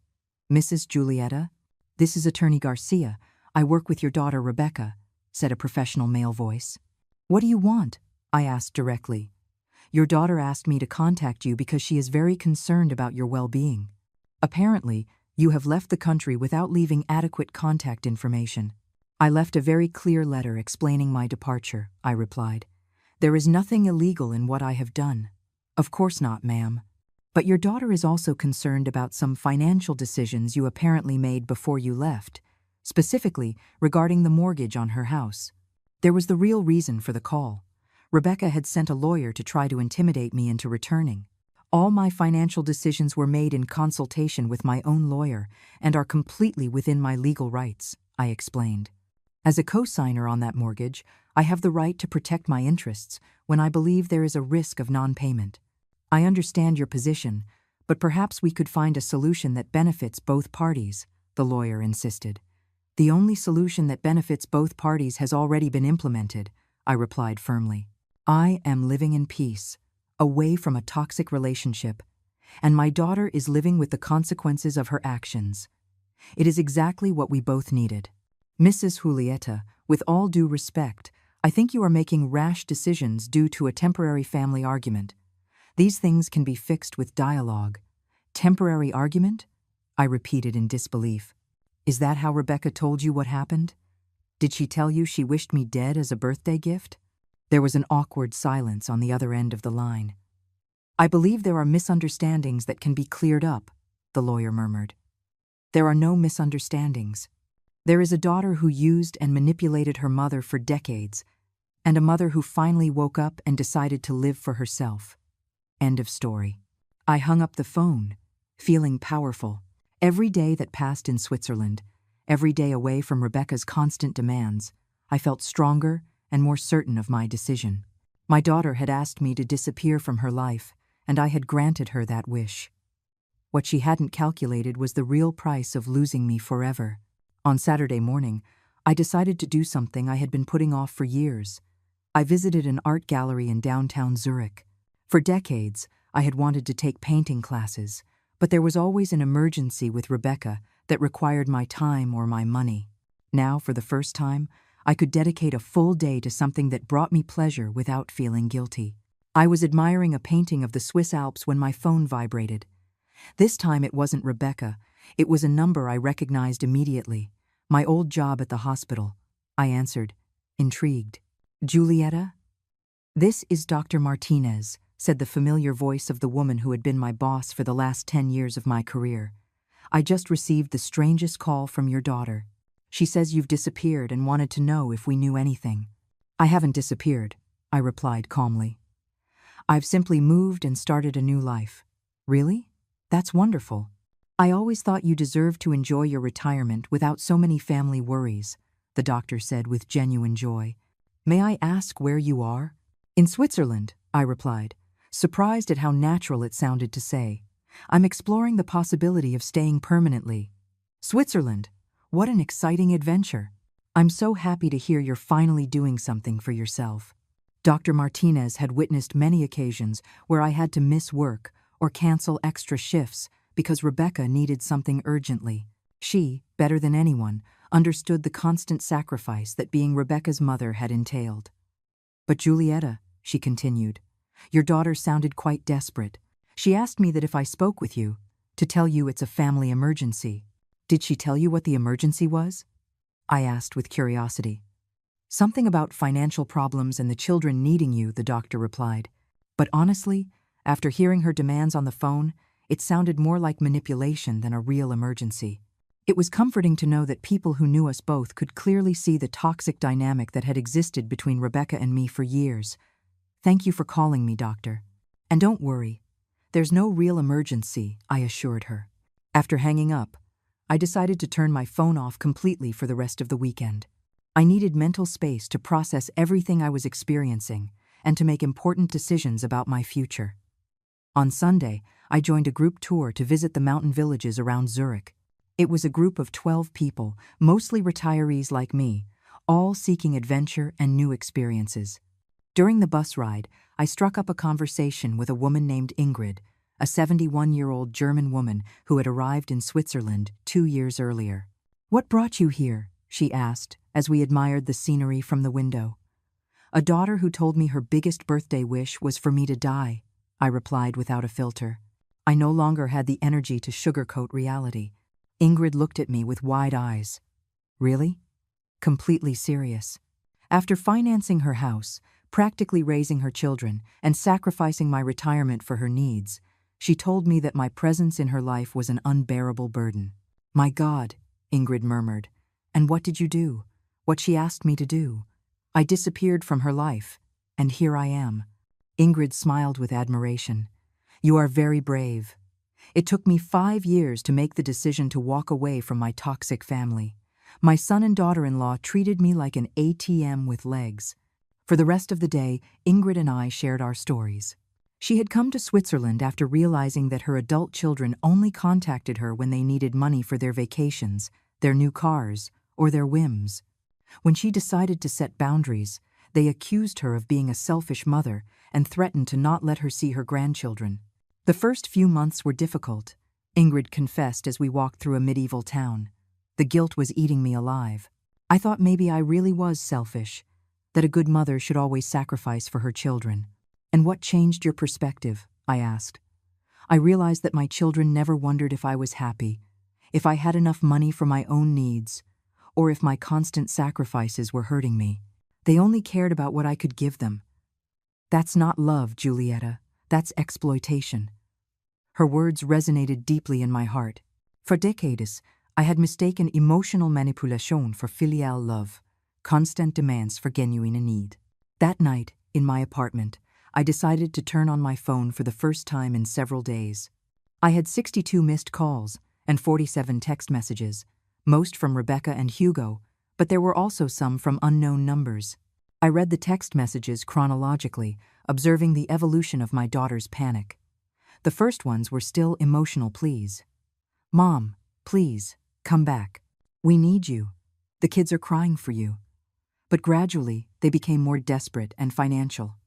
"Mrs. Julieta? This is Attorney Garcia. I work with your daughter Rebecca," said a professional male voice. "What do you want?" I asked directly. "Your daughter asked me to contact you because she is very concerned about your well-being. Apparently, you have left the country without leaving adequate contact information." "I left a very clear letter explaining my departure," I replied. "There is nothing illegal in what I have done." "Of course not, ma'am. But your daughter is also concerned about some financial decisions you apparently made before you left, specifically regarding the mortgage on her house." There was the real reason for the call. Rebecca had sent a lawyer to try to intimidate me into returning. "All my financial decisions were made in consultation with my own lawyer and are completely within my legal rights," I explained. "As a co-signer on that mortgage, I have the right to protect my interests when I believe there is a risk of non-payment. I understand your position, but perhaps we could find a solution that benefits both parties," the lawyer insisted. "The only solution that benefits both parties has already been implemented," I replied firmly. "I am living in peace, away from a toxic relationship, and my daughter is living with the consequences of her actions. It is exactly what we both needed. Mrs. Julieta, with all due respect, I think you are making rash decisions due to a temporary family argument. These things can be fixed with dialogue." "Temporary argument?" I repeated in disbelief. "Is that how Rebecca told you what happened? Did she tell you she wished me dead as a birthday gift?" There was an awkward silence on the other end of the line. "I believe there are misunderstandings that can be cleared up," the lawyer murmured. "There are no misunderstandings. There is a daughter who used and manipulated her mother for decades, and a mother who finally woke up and decided to live for herself. End of story." I hung up the phone, feeling powerful. Every day that passed in Switzerland, every day away from Rebecca's constant demands, I felt stronger and more certain of my decision. My daughter had asked me to disappear from her life, and I had granted her that wish. What she hadn't calculated was the real price of losing me forever. On Saturday morning, I decided to do something I had been putting off for years. I visited an art gallery in downtown Zurich. For decades, I had wanted to take painting classes, but there was always an emergency with Rebecca that required my time or my money. Now, for the first time, I could dedicate a full day to something that brought me pleasure without feeling guilty. I was admiring a painting of the Swiss Alps when my phone vibrated. This time it wasn't Rebecca. It was a number I recognized immediately. My old job at the hospital. I answered, intrigued. "Julieta?" "This is Dr. Martinez," said the familiar voice of the woman who had been my boss for the last 10 years of my career. "I just received the strangest call from your daughter. She says you've disappeared and wanted to know if we knew anything." "I haven't disappeared," I replied calmly. "I've simply moved and started a new life." "Really? That's wonderful. I always thought you deserved to enjoy your retirement without so many family worries," the doctor said with genuine joy. "May I ask where you are?" "In Switzerland," I replied, surprised at how natural it sounded to say. "I'm exploring the possibility of staying permanently." "Switzerland? What an exciting adventure. I'm so happy to hear you're finally doing something for yourself." Dr. Martinez had witnessed many occasions where I had to miss work or cancel extra shifts because Rebecca needed something urgently. She, better than anyone, understood the constant sacrifice that being Rebecca's mother had entailed. "But Julieta," she continued, "your daughter sounded quite desperate. She asked me that if I spoke with you, to tell you it's a family emergency." "Did she tell you what the emergency was?" I asked with curiosity. Something about financial problems and the children needing you, the doctor replied. But honestly, after hearing her demands on the phone, it sounded more like manipulation than a real emergency. It was comforting to know that people who knew us both could clearly see the toxic dynamic that had existed between Rebecca and me for years. Thank you for calling me, doctor. And don't worry, there's no real emergency, I assured her. After hanging up, I decided to turn my phone off completely for the rest of the weekend. I needed mental space to process everything I was experiencing and to make important decisions about my future. On Sunday, I joined a group tour to visit the mountain villages around Zurich. It was a group of 12 people, mostly retirees like me, all seeking adventure and new experiences. During the bus ride, I struck up a conversation with a woman named Ingrid, a 71-year-old German woman who had arrived in Switzerland 2 years earlier. "What brought you here?" she asked, as we admired the scenery from the window. "A daughter who told me her biggest birthday wish was for me to die," I replied without a filter. I no longer had the energy to sugarcoat reality. Ingrid looked at me with wide eyes. "Really?" Completely serious. After financing her house, practically raising her children, and sacrificing my retirement for her needs, she told me that my presence in her life was an unbearable burden. "My God," Ingrid murmured. "And what did you do? What she asked me to do?" "I disappeared from her life, and here I am." Ingrid smiled with admiration. "You are very brave. It took me 5 years to make the decision to walk away from my toxic family. My son and daughter-in-law treated me like an ATM with legs." For the rest of the day, Ingrid and I shared our stories. She had come to Switzerland after realizing that her adult children only contacted her when they needed money for their vacations, their new cars, or their whims. When she decided to set boundaries, they accused her of being a selfish mother and threatened to not let her see her grandchildren. The first few months were difficult, Ingrid confessed as we walked through a medieval town. The guilt was eating me alive. I thought maybe I really was selfish, that a good mother should always sacrifice for her children. "And what changed your perspective?" I asked. "I realized that my children never wondered if I was happy, if I had enough money for my own needs, or if my constant sacrifices were hurting me. They only cared about what I could give them. That's not love, Giulietta. That's exploitation." Her words resonated deeply in my heart. For decades, I had mistaken emotional manipulation for filial love, constant demands for genuine need. That night, in my apartment, I decided to turn on my phone for the first time in several days. I had 62 missed calls and 47 text messages, most from Rebecca and Hugo, but there were also some from unknown numbers. I read the text messages chronologically, observing the evolution of my daughter's panic. The first ones were still emotional pleas. "Mom, please, come back. We need you. The kids are crying for you." But gradually, they became more desperate and financial.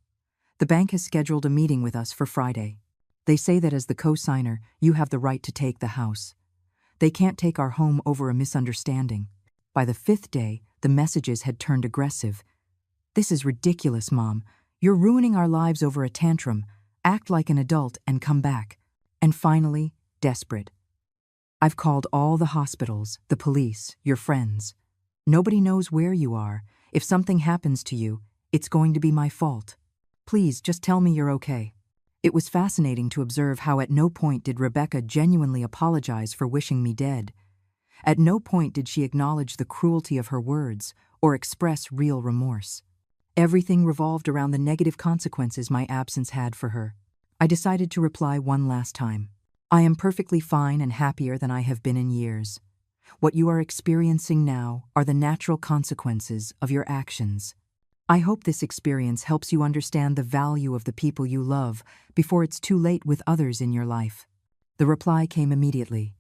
"The bank has scheduled a meeting with us for Friday. They say that as the co-signer, you have the right to take the house. They can't take our home over a misunderstanding." By the 5th day, the messages had turned aggressive. "This is ridiculous, Mom. You're ruining our lives over a tantrum. Act like an adult and come back." And finally, desperate. "I've called all the hospitals, the police, your friends. Nobody knows where you are. If something happens to you, it's going to be my fault. Please, just tell me you're okay." It was fascinating to observe how at no point did Rebecca genuinely apologize for wishing me dead. At no point did she acknowledge the cruelty of her words or express real remorse. Everything revolved around the negative consequences my absence had for her. I decided to reply one last time. "I am perfectly fine and happier than I have been in years. What you are experiencing now are the natural consequences of your actions. I hope this experience helps you understand the value of the people you love before it's too late with others in your life." The reply came immediately.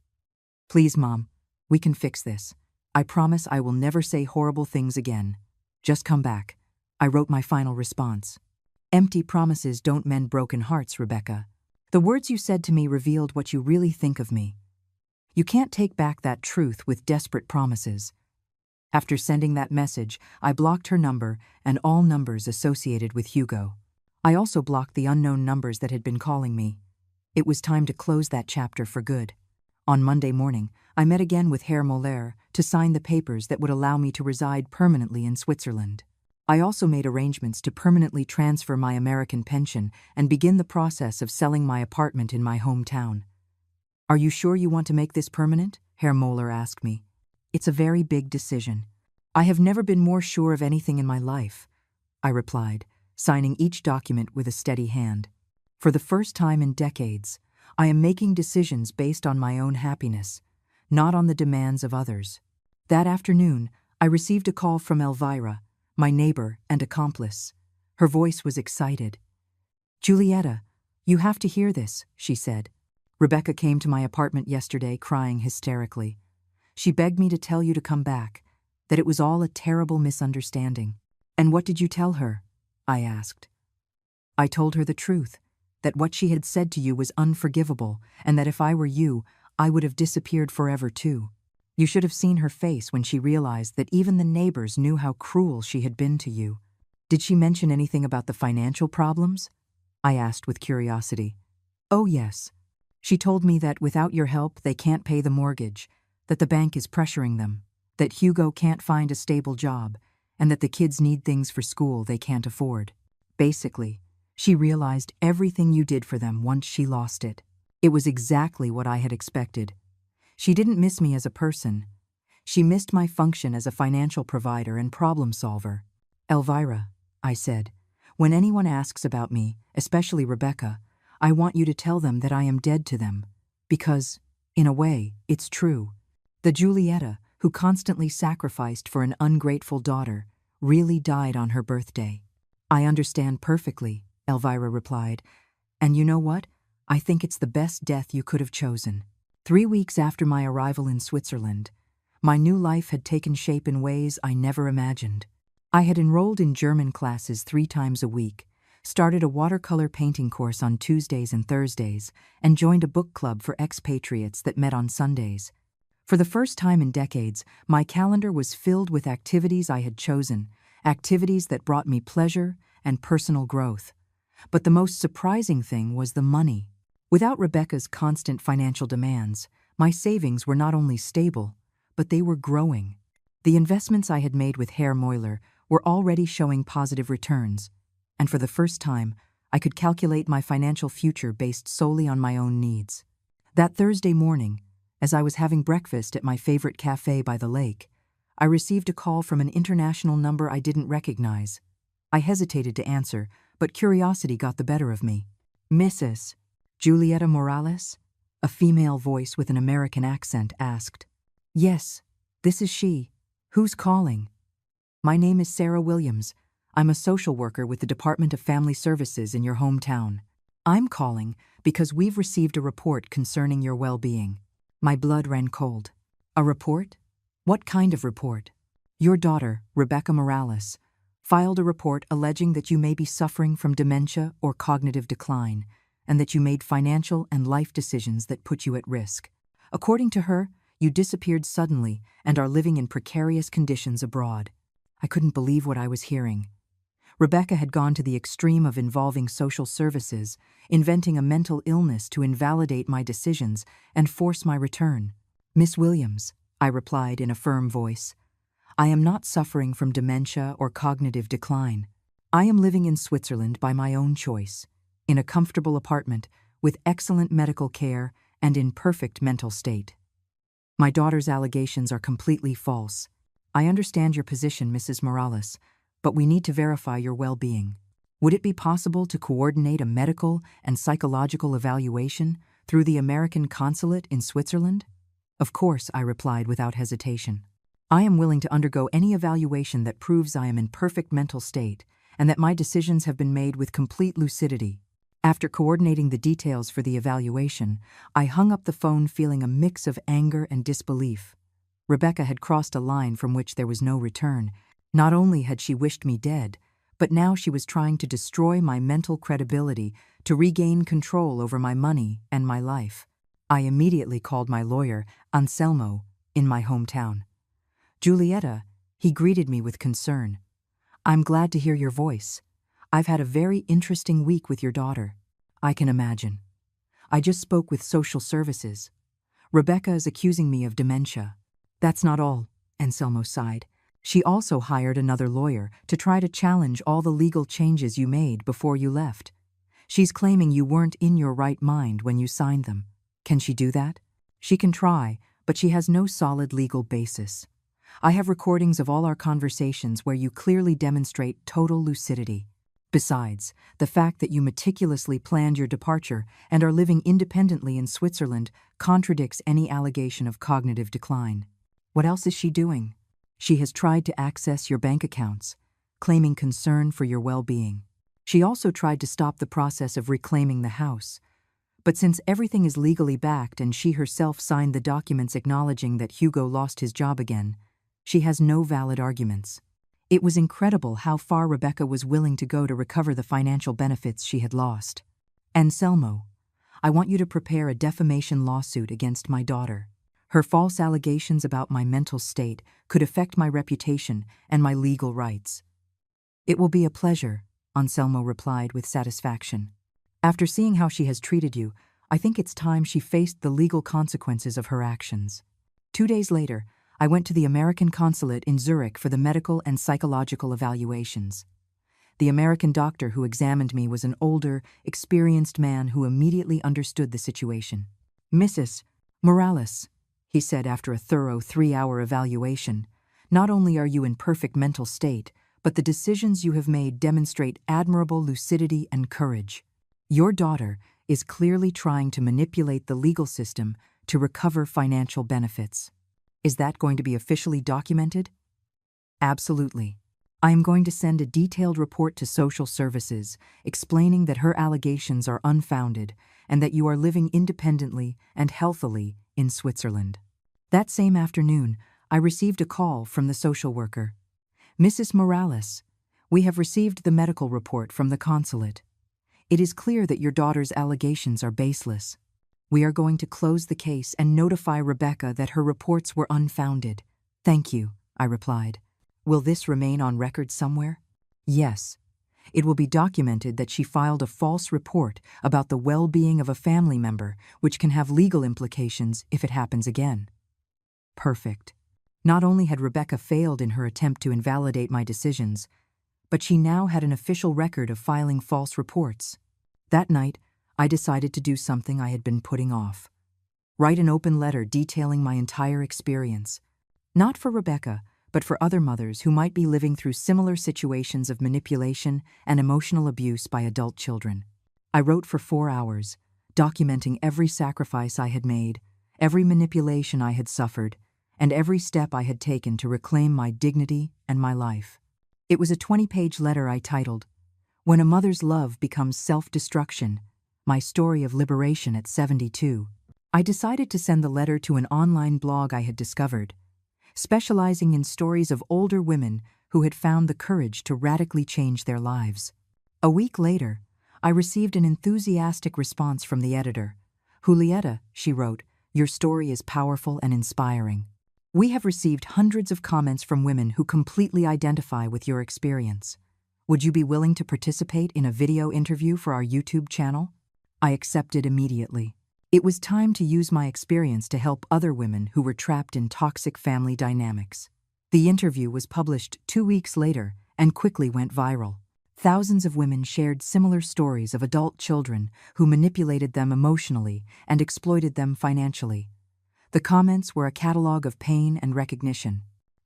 "Please, Mom, we can fix this. I promise I will never say horrible things again. Just come back." I wrote my final response. "Empty promises don't mend broken hearts, Rebecca. The words you said to me revealed what you really think of me. You can't take back that truth with desperate promises." After sending that message, I blocked her number and all numbers associated with Hugo. I also blocked the unknown numbers that had been calling me. It was time to close that chapter for good. On Monday morning, I met again with Herr Moller to sign the papers that would allow me to reside permanently in Switzerland. I also made arrangements to permanently transfer my American pension and begin the process of selling my apartment in my hometown. Are you sure you want to make this permanent? Herr Moeller asked me. It's a very big decision. I have never been more sure of anything in my life, I replied, signing each document with a steady hand. For the first time in decades, I am making decisions based on my own happiness, not on the demands of others. That afternoon, I received a call from Elvira, my neighbor and accomplice. Her voice was excited. Julieta, you have to hear this, she said. Rebecca came to my apartment yesterday crying hysterically. She begged me to tell you to come back, that it was all a terrible misunderstanding. And what did you tell her? I asked. I told her the truth, that what she had said to you was unforgivable, and that if I were you, I would have disappeared forever too. You should have seen her face when she realized that even the neighbors knew how cruel she had been to you. Did she mention anything about the financial problems? I asked with curiosity. Oh yes. She told me that without your help they can't pay the mortgage, that the bank is pressuring them, that Hugo can't find a stable job, and that the kids need things for school they can't afford. Basically, she realized everything you did for them once she lost it. It was exactly what I had expected. She didn't miss me as a person. She missed my function as a financial provider and problem solver. Elvira, I said, when anyone asks about me, especially Rebecca, I want you to tell them that I am dead to them. Because, in a way, it's true. The Julieta, who constantly sacrificed for an ungrateful daughter, really died on her birthday. I understand perfectly, Elvira replied. And you know what? I think it's the best death you could have chosen. 3 weeks after my arrival in Switzerland, my new life had taken shape in ways I never imagined. I had enrolled in German classes 3 times a week, started a watercolor painting course on Tuesdays and Thursdays, and joined a book club for expatriates that met on Sundays. For the first time in decades, my calendar was filled with activities I had chosen, activities that brought me pleasure and personal growth. But the most surprising thing was the money. Without Rebecca's constant financial demands, my savings were not only stable, but they were growing. The investments I had made with Herr Moeller were already showing positive returns, and for the first time, I could calculate my financial future based solely on my own needs. That Thursday morning, as I was having breakfast at my favorite cafe by the lake, I received a call from an international number I didn't recognize. I hesitated to answer, but curiosity got the better of me. Mrs. Julieta Morales? A female voice with an American accent asked. Yes, this is she. Who's calling? My name is Sarah Williams. I'm a social worker with the Department of Family Services in your hometown. I'm calling because we've received a report concerning your well-being. My blood ran cold. A report? What kind of report? Your daughter, Rebecca Morales, filed a report alleging that you may be suffering from dementia or cognitive decline, and that you made financial and life decisions that put you at risk. According to her, you disappeared suddenly and are living in precarious conditions abroad. I couldn't believe what I was hearing. Rebecca had gone to the extreme of involving social services, inventing a mental illness to invalidate my decisions and force my return. Miss Williams, I replied in a firm voice, I am not suffering from dementia or cognitive decline. I am living in Switzerland by my own choice, in a comfortable apartment with excellent medical care and in perfect mental state. My daughter's allegations are completely false. I understand your position, Mrs. Morales, but we need to verify your well-being. Would it be possible to coordinate a medical and psychological evaluation through the American consulate in Switzerland? Of course, I replied without hesitation. I am willing to undergo any evaluation that proves I am in perfect mental state and that my decisions have been made with complete lucidity. After coordinating the details for the evaluation, I hung up the phone feeling a mix of anger and disbelief. Rebecca had crossed a line from which there was no return. Not only had she wished me dead, but now she was trying to destroy my mental credibility to regain control over my money and my life. I immediately called my lawyer, Anselmo, in my hometown. Julieta, he greeted me with concern. I'm glad to hear your voice. I've had a very interesting week with your daughter. I can imagine. I just spoke with social services. Rebecca is accusing me of dementia. That's not all, Anselmo sighed. She also hired another lawyer to try to challenge all the legal changes you made before you left. She's claiming you weren't in your right mind when you signed them. Can she do that? She can try, but she has no solid legal basis. I have recordings of all our conversations where you clearly demonstrate total lucidity. Besides, the fact that you meticulously planned your departure and are living independently in Switzerland contradicts any allegation of cognitive decline. What else is she doing? She has tried to access your bank accounts, claiming concern for your well-being. She also tried to stop the process of reclaiming the house. But since everything is legally backed and she herself signed the documents acknowledging that Hugo lost his job again, she has no valid arguments. It was incredible how far Rebecca was willing to go to recover the financial benefits she had lost. Anselmo, I want you to prepare a defamation lawsuit against my daughter. Her false allegations about my mental state could affect my reputation and my legal rights. It will be a pleasure, Anselmo replied with satisfaction. After seeing how she has treated you, I think it's time she faced the legal consequences of her actions. 2 days later, I went to the American consulate in Zurich for the medical and psychological evaluations. The American doctor who examined me was an older, experienced man who immediately understood the situation. Mrs. Morales, he said after a thorough 3-hour evaluation, not only are you in perfect mental state, but the decisions you have made demonstrate admirable lucidity and courage. Your daughter is clearly trying to manipulate the legal system to recover financial benefits. Is that going to be officially documented? Absolutely. I am going to send a detailed report to social services explaining that her allegations are unfounded and that you are living independently and healthily in Switzerland. That same afternoon, I received a call from the social worker. Mrs. Morales, we have received the medical report from the consulate. It is clear that your daughter's allegations are baseless. We are going to close the case and notify Rebecca that her reports were unfounded. Thank you, I replied. Will this remain on record somewhere? Yes. It will be documented that she filed a false report about the well-being of a family member, which can have legal implications if it happens again. Perfect. Not only had Rebecca failed in her attempt to invalidate my decisions, but she now had an official record of filing false reports. That night, I decided to do something I had been putting off. Write an open letter detailing my entire experience. Not for Rebecca, but for other mothers who might be living through similar situations of manipulation and emotional abuse by adult children. I wrote for 4 hours, documenting every sacrifice I had made, every manipulation I had suffered, and every step I had taken to reclaim my dignity and my life. It was a 20-page letter I titled, When a Mother's Love Becomes Self-Destruction, My Story of Liberation at 72. I decided to send the letter to an online blog I had discovered, specializing in stories of older women who had found the courage to radically change their lives. A week later, I received an enthusiastic response from the editor. Julieta, she wrote, your story is powerful and inspiring. We have received hundreds of comments from women who completely identify with your experience. Would you be willing to participate in a video interview for our YouTube channel? I accepted immediately. It was time to use my experience to help other women who were trapped in toxic family dynamics. The interview was published 2 weeks later and quickly went viral. Thousands of women shared similar stories of adult children who manipulated them emotionally and exploited them financially. The comments were a catalog of pain and recognition.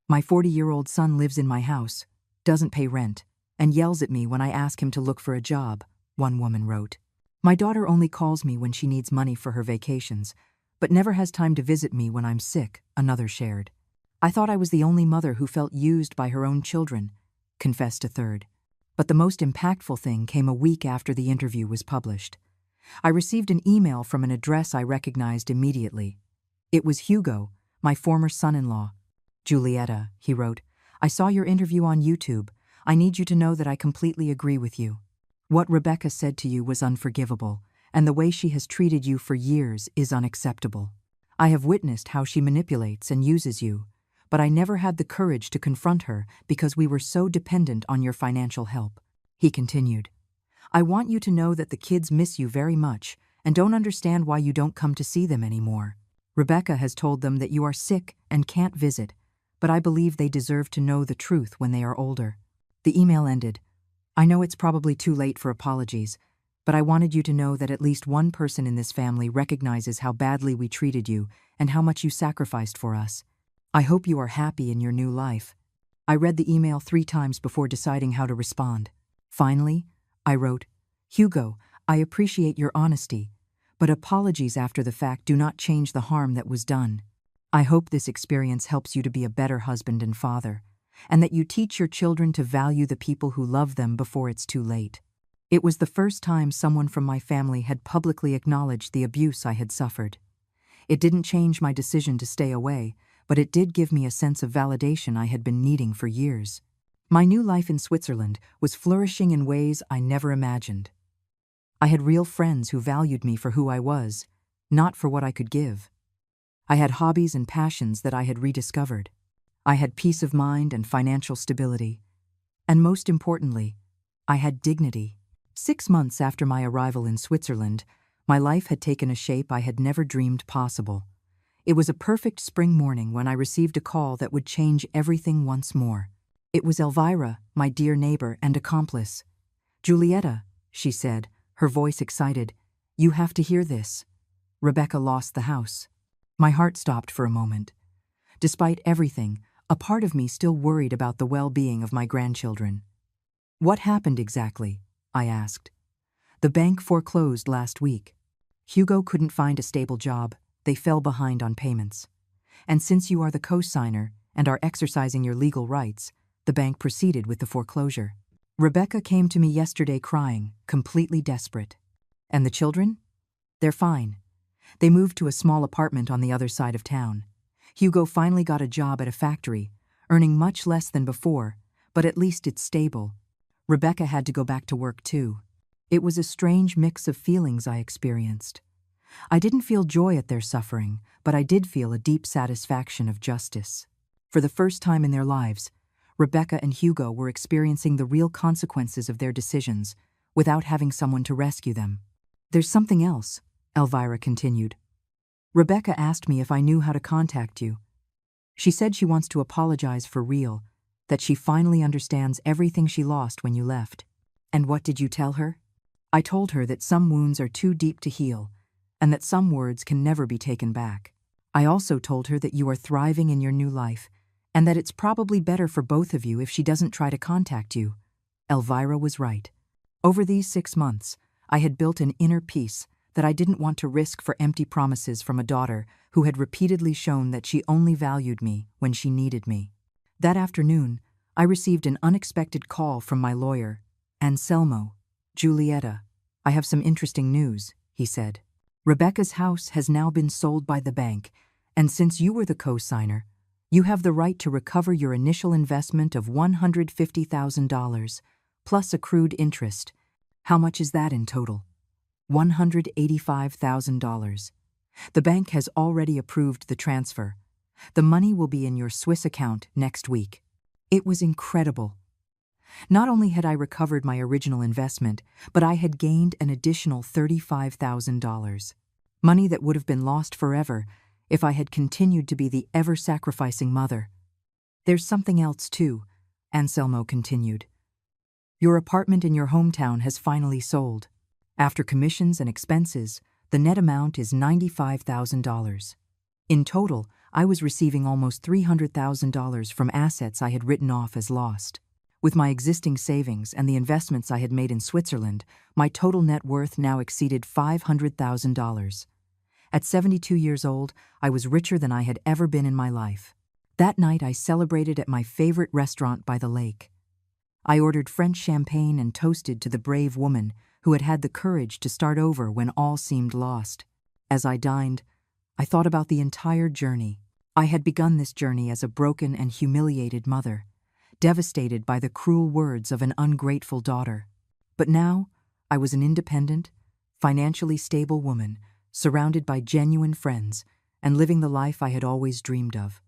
My 40-year-old son lives in my house, doesn't pay rent, and yells at me when I ask him to look for a job, one woman wrote. My daughter only calls me when she needs money for her vacations, but never has time to visit me when I'm sick, another shared. I thought I was the only mother who felt used by her own children, confessed a third. But the most impactful thing came a week after the interview was published. I received an email from an address I recognized immediately. It was Hugo, my former son-in-law. Julieta, he wrote, I saw your interview on YouTube. I need you to know that I completely agree with you. What Rebecca said to you was unforgivable, and the way she has treated you for years is unacceptable. I have witnessed how she manipulates and uses you, but I never had the courage to confront her because we were so dependent on your financial help. He continued, I want you to know that the kids miss you very much and don't understand why you don't come to see them anymore. Rebecca has told them that you are sick and can't visit, but I believe they deserve to know the truth when they are older. The email ended. I know it's probably too late for apologies, but I wanted you to know that at least one person in this family recognizes how badly we treated you and how much you sacrificed for us. I hope you are happy in your new life. I read the email 3 times before deciding how to respond. Finally, I wrote, Hugo, I appreciate your honesty, but apologies after the fact do not change the harm that was done. I hope this experience helps you to be a better husband and father, and that you teach your children to value the people who love them before it's too late. It was the first time someone from my family had publicly acknowledged the abuse I had suffered. It didn't change my decision to stay away, but it did give me a sense of validation I had been needing for years. My new life in Switzerland was flourishing in ways I never imagined. I had real friends who valued me for who I was, not for what I could give. I had hobbies and passions that I had rediscovered. I had peace of mind and financial stability. And most importantly, I had dignity. 6 months after my arrival in Switzerland, my life had taken a shape I had never dreamed possible. It was a perfect spring morning when I received a call that would change everything once more. It was Elvira, my dear neighbor and accomplice. Julieta, she said, her voice excited, you have to hear this. Rebecca lost the house. My heart stopped for a moment. Despite everything, a part of me still worried about the well-being of my grandchildren. What happened exactly? I asked. The bank foreclosed last week. Hugo couldn't find a stable job. They fell behind on payments. And since you are the co-signer and are exercising your legal rights, the bank proceeded with the foreclosure. Rebecca came to me yesterday crying, completely desperate. And the children? They're fine. They moved to a small apartment on the other side of town. Hugo finally got a job at a factory, earning much less than before, but at least it's stable. Rebecca had to go back to work too. It was a strange mix of feelings I experienced. I didn't feel joy at their suffering, but I did feel a deep satisfaction of justice. For the first time in their lives, Rebecca and Hugo were experiencing the real consequences of their decisions without having someone to rescue them. There's something else, Elvira continued. Rebecca asked me if I knew how to contact you. She said she wants to apologize for real, that she finally understands everything she lost when you left. And what did you tell her? I told her that some wounds are too deep to heal, and that some words can never be taken back. I also told her that you are thriving in your new life, and that it's probably better for both of you if she doesn't try to contact you. Elvira was right. Over these 6 months, I had built an inner peace that I didn't want to risk for empty promises from a daughter who had repeatedly shown that she only valued me when she needed me. That afternoon, I received an unexpected call from my lawyer. Anselmo, Julieta, I have some interesting news, he said. Rebecca's house has now been sold by the bank, and since you were the co-signer, you have the right to recover your initial investment of $150,000, plus accrued interest. How much is that in total? $185,000. The bank has already approved the transfer. The money will be in your Swiss account next week. It was incredible. Not only had I recovered my original investment, but I had gained an additional $35,000. Money that would have been lost forever if I had continued to be the ever-sacrificing mother. There's something else too, Anselmo continued. Your apartment in your hometown has finally sold. After commissions and expenses, the net amount is $95,000. In total, I was receiving almost $300,000 from assets I had written off as lost. With my existing savings and the investments I had made in Switzerland, my total net worth now exceeded $500,000. At 72 years old, I was richer than I had ever been in my life. That night I celebrated at my favorite restaurant by the lake. I ordered French champagne and toasted to the brave woman who had had the courage to start over when all seemed lost. As I dined, I thought about the entire journey. I had begun this journey as a broken and humiliated mother, devastated by the cruel words of an ungrateful daughter. But now, I was an independent, financially stable woman, surrounded by genuine friends, and living the life I had always dreamed of.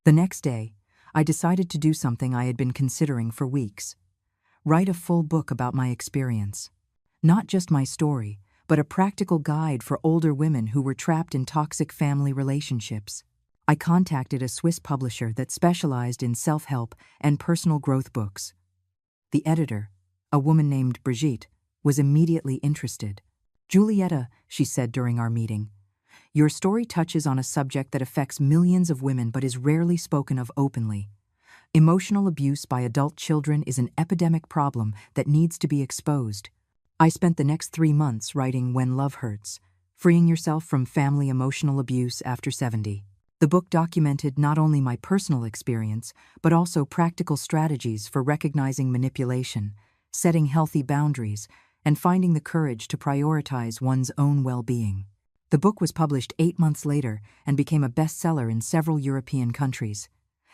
The next day, I decided to do something I had been considering for weeks. Write a full book about my experience. Not just my story, but a practical guide for older women who were trapped in toxic family relationships. I contacted a Swiss publisher that specialized in self-help and personal growth books. The editor, a woman named Brigitte, was immediately interested. "Julieta," she said during our meeting, "your story touches on a subject that affects millions of women but is rarely spoken of openly. Emotional abuse by adult children is an epidemic problem that needs to be exposed." I spent the next 3 months writing When Love Hurts, Freeing Yourself from Family Emotional Abuse After 70. The book documented not only my personal experience, but also practical strategies for recognizing manipulation, setting healthy boundaries, and finding the courage to prioritize one's own well-being. The book was published 8 months later and became a bestseller in several European countries.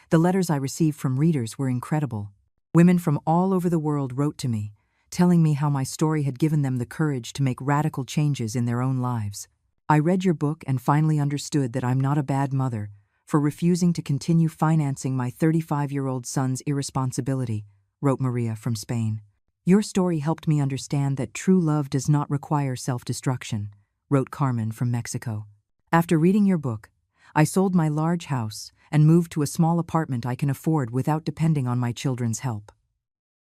The letters I received from readers were incredible. Women from all over the world wrote to me, telling me how my story had given them the courage to make radical changes in their own lives. "I read your book and finally understood that I'm not a bad mother for refusing to continue financing my 35-year-old son's irresponsibility," wrote Maria from Spain. "Your story helped me understand that true love does not require self-destruction," wrote Carmen from Mexico. "After reading your book, I sold my large house and moved to a small apartment I can afford without depending on my children's help.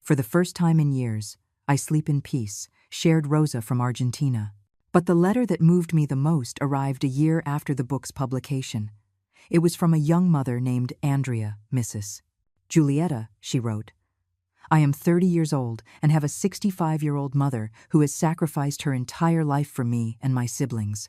For the first time in years, I sleep in peace," shared Rosa from Argentina. But the letter that moved me the most arrived a year after the book's publication. It was from a young mother named Andrea, Mrs. "Julieta," she wrote, "I am 30 years old and have a 65-year-old mother who has sacrificed her entire life for me and my siblings.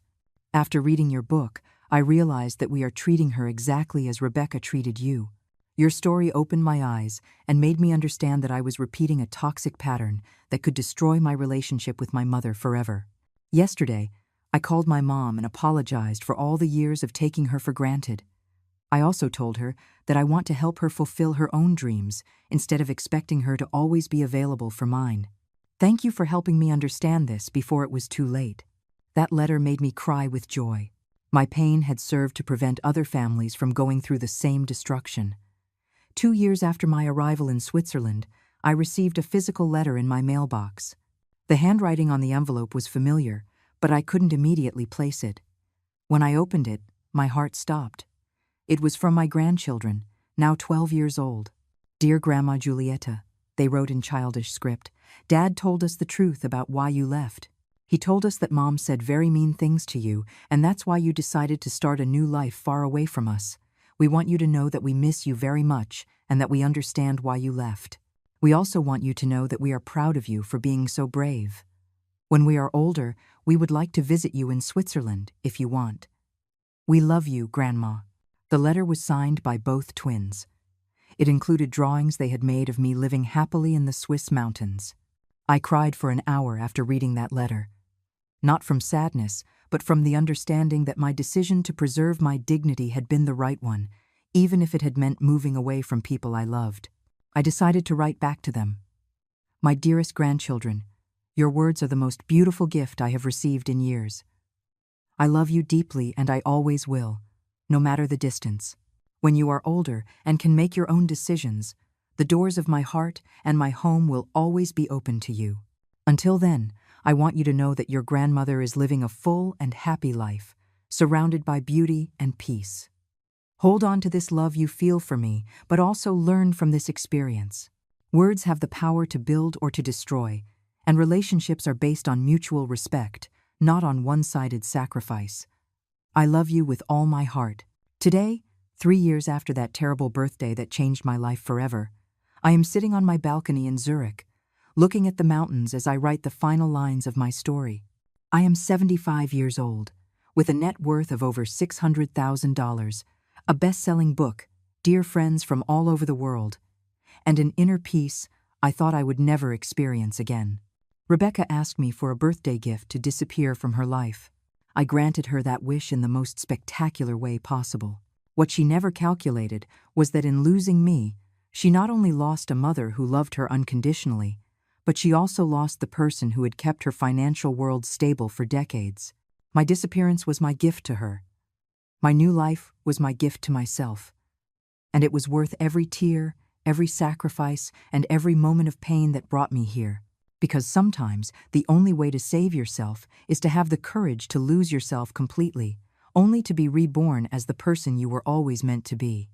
After reading your book, I realized that we are treating her exactly as Rebecca treated you. Your story opened my eyes and made me understand that I was repeating a toxic pattern that could destroy my relationship with my mother forever. Yesterday, I called my mom and apologized for all the years of taking her for granted. I also told her that I want to help her fulfill her own dreams instead of expecting her to always be available for mine. Thank you for helping me understand this before it was too late." That letter made me cry with joy. My pain had served to prevent other families from going through the same destruction. 2 years after my arrival in Switzerland, I received a physical letter in my mailbox. The handwriting on the envelope was familiar, but I couldn't immediately place it. When I opened it, my heart stopped. It was from my grandchildren, now 12 years old. "Dear Grandma Julieta," they wrote in childish script, "Dad told us the truth about why you left. He told us that Mom said very mean things to you, and that's why you decided to start a new life far away from us. We want you to know that we miss you very much and that we understand why you left. We also want you to know that we are proud of you for being so brave. When we are older, we would like to visit you in Switzerland if you want. We love you, Grandma." The letter was signed by both twins. It included drawings they had made of me living happily in the Swiss mountains. I cried for an hour after reading that letter. Not from sadness, but from the understanding that my decision to preserve my dignity had been the right one, even if it had meant moving away from people I loved. I decided to write back to them. "My dearest grandchildren, your words are the most beautiful gift I have received in years. I love you deeply and I always will, no matter the distance. When you are older and can make your own decisions, the doors of my heart and my home will always be open to you. Until then, I want you to know that your grandmother is living a full and happy life, surrounded by beauty and peace. Hold on to this love you feel for me, but also learn from this experience. Words have the power to build or to destroy, and relationships are based on mutual respect, not on one-sided sacrifice. I love you with all my heart." Today, 3 years after that terrible birthday that changed my life forever, I am sitting on my balcony in Zurich, looking at the mountains as I write the final lines of my story. I am 75 years old, with a net worth of over $600,000, a best-selling book, dear friends from all over the world, and an inner peace I thought I would never experience again. Rebecca asked me for a birthday gift to disappear from her life. I granted her that wish in the most spectacular way possible. What she never calculated was that in losing me, she not only lost a mother who loved her unconditionally, but she also lost the person who had kept her financial world stable for decades. My disappearance was my gift to her. My new life was my gift to myself. And it was worth every tear, every sacrifice, and every moment of pain that brought me here. Because sometimes the only way to save yourself is to have the courage to lose yourself completely, only to be reborn as the person you were always meant to be.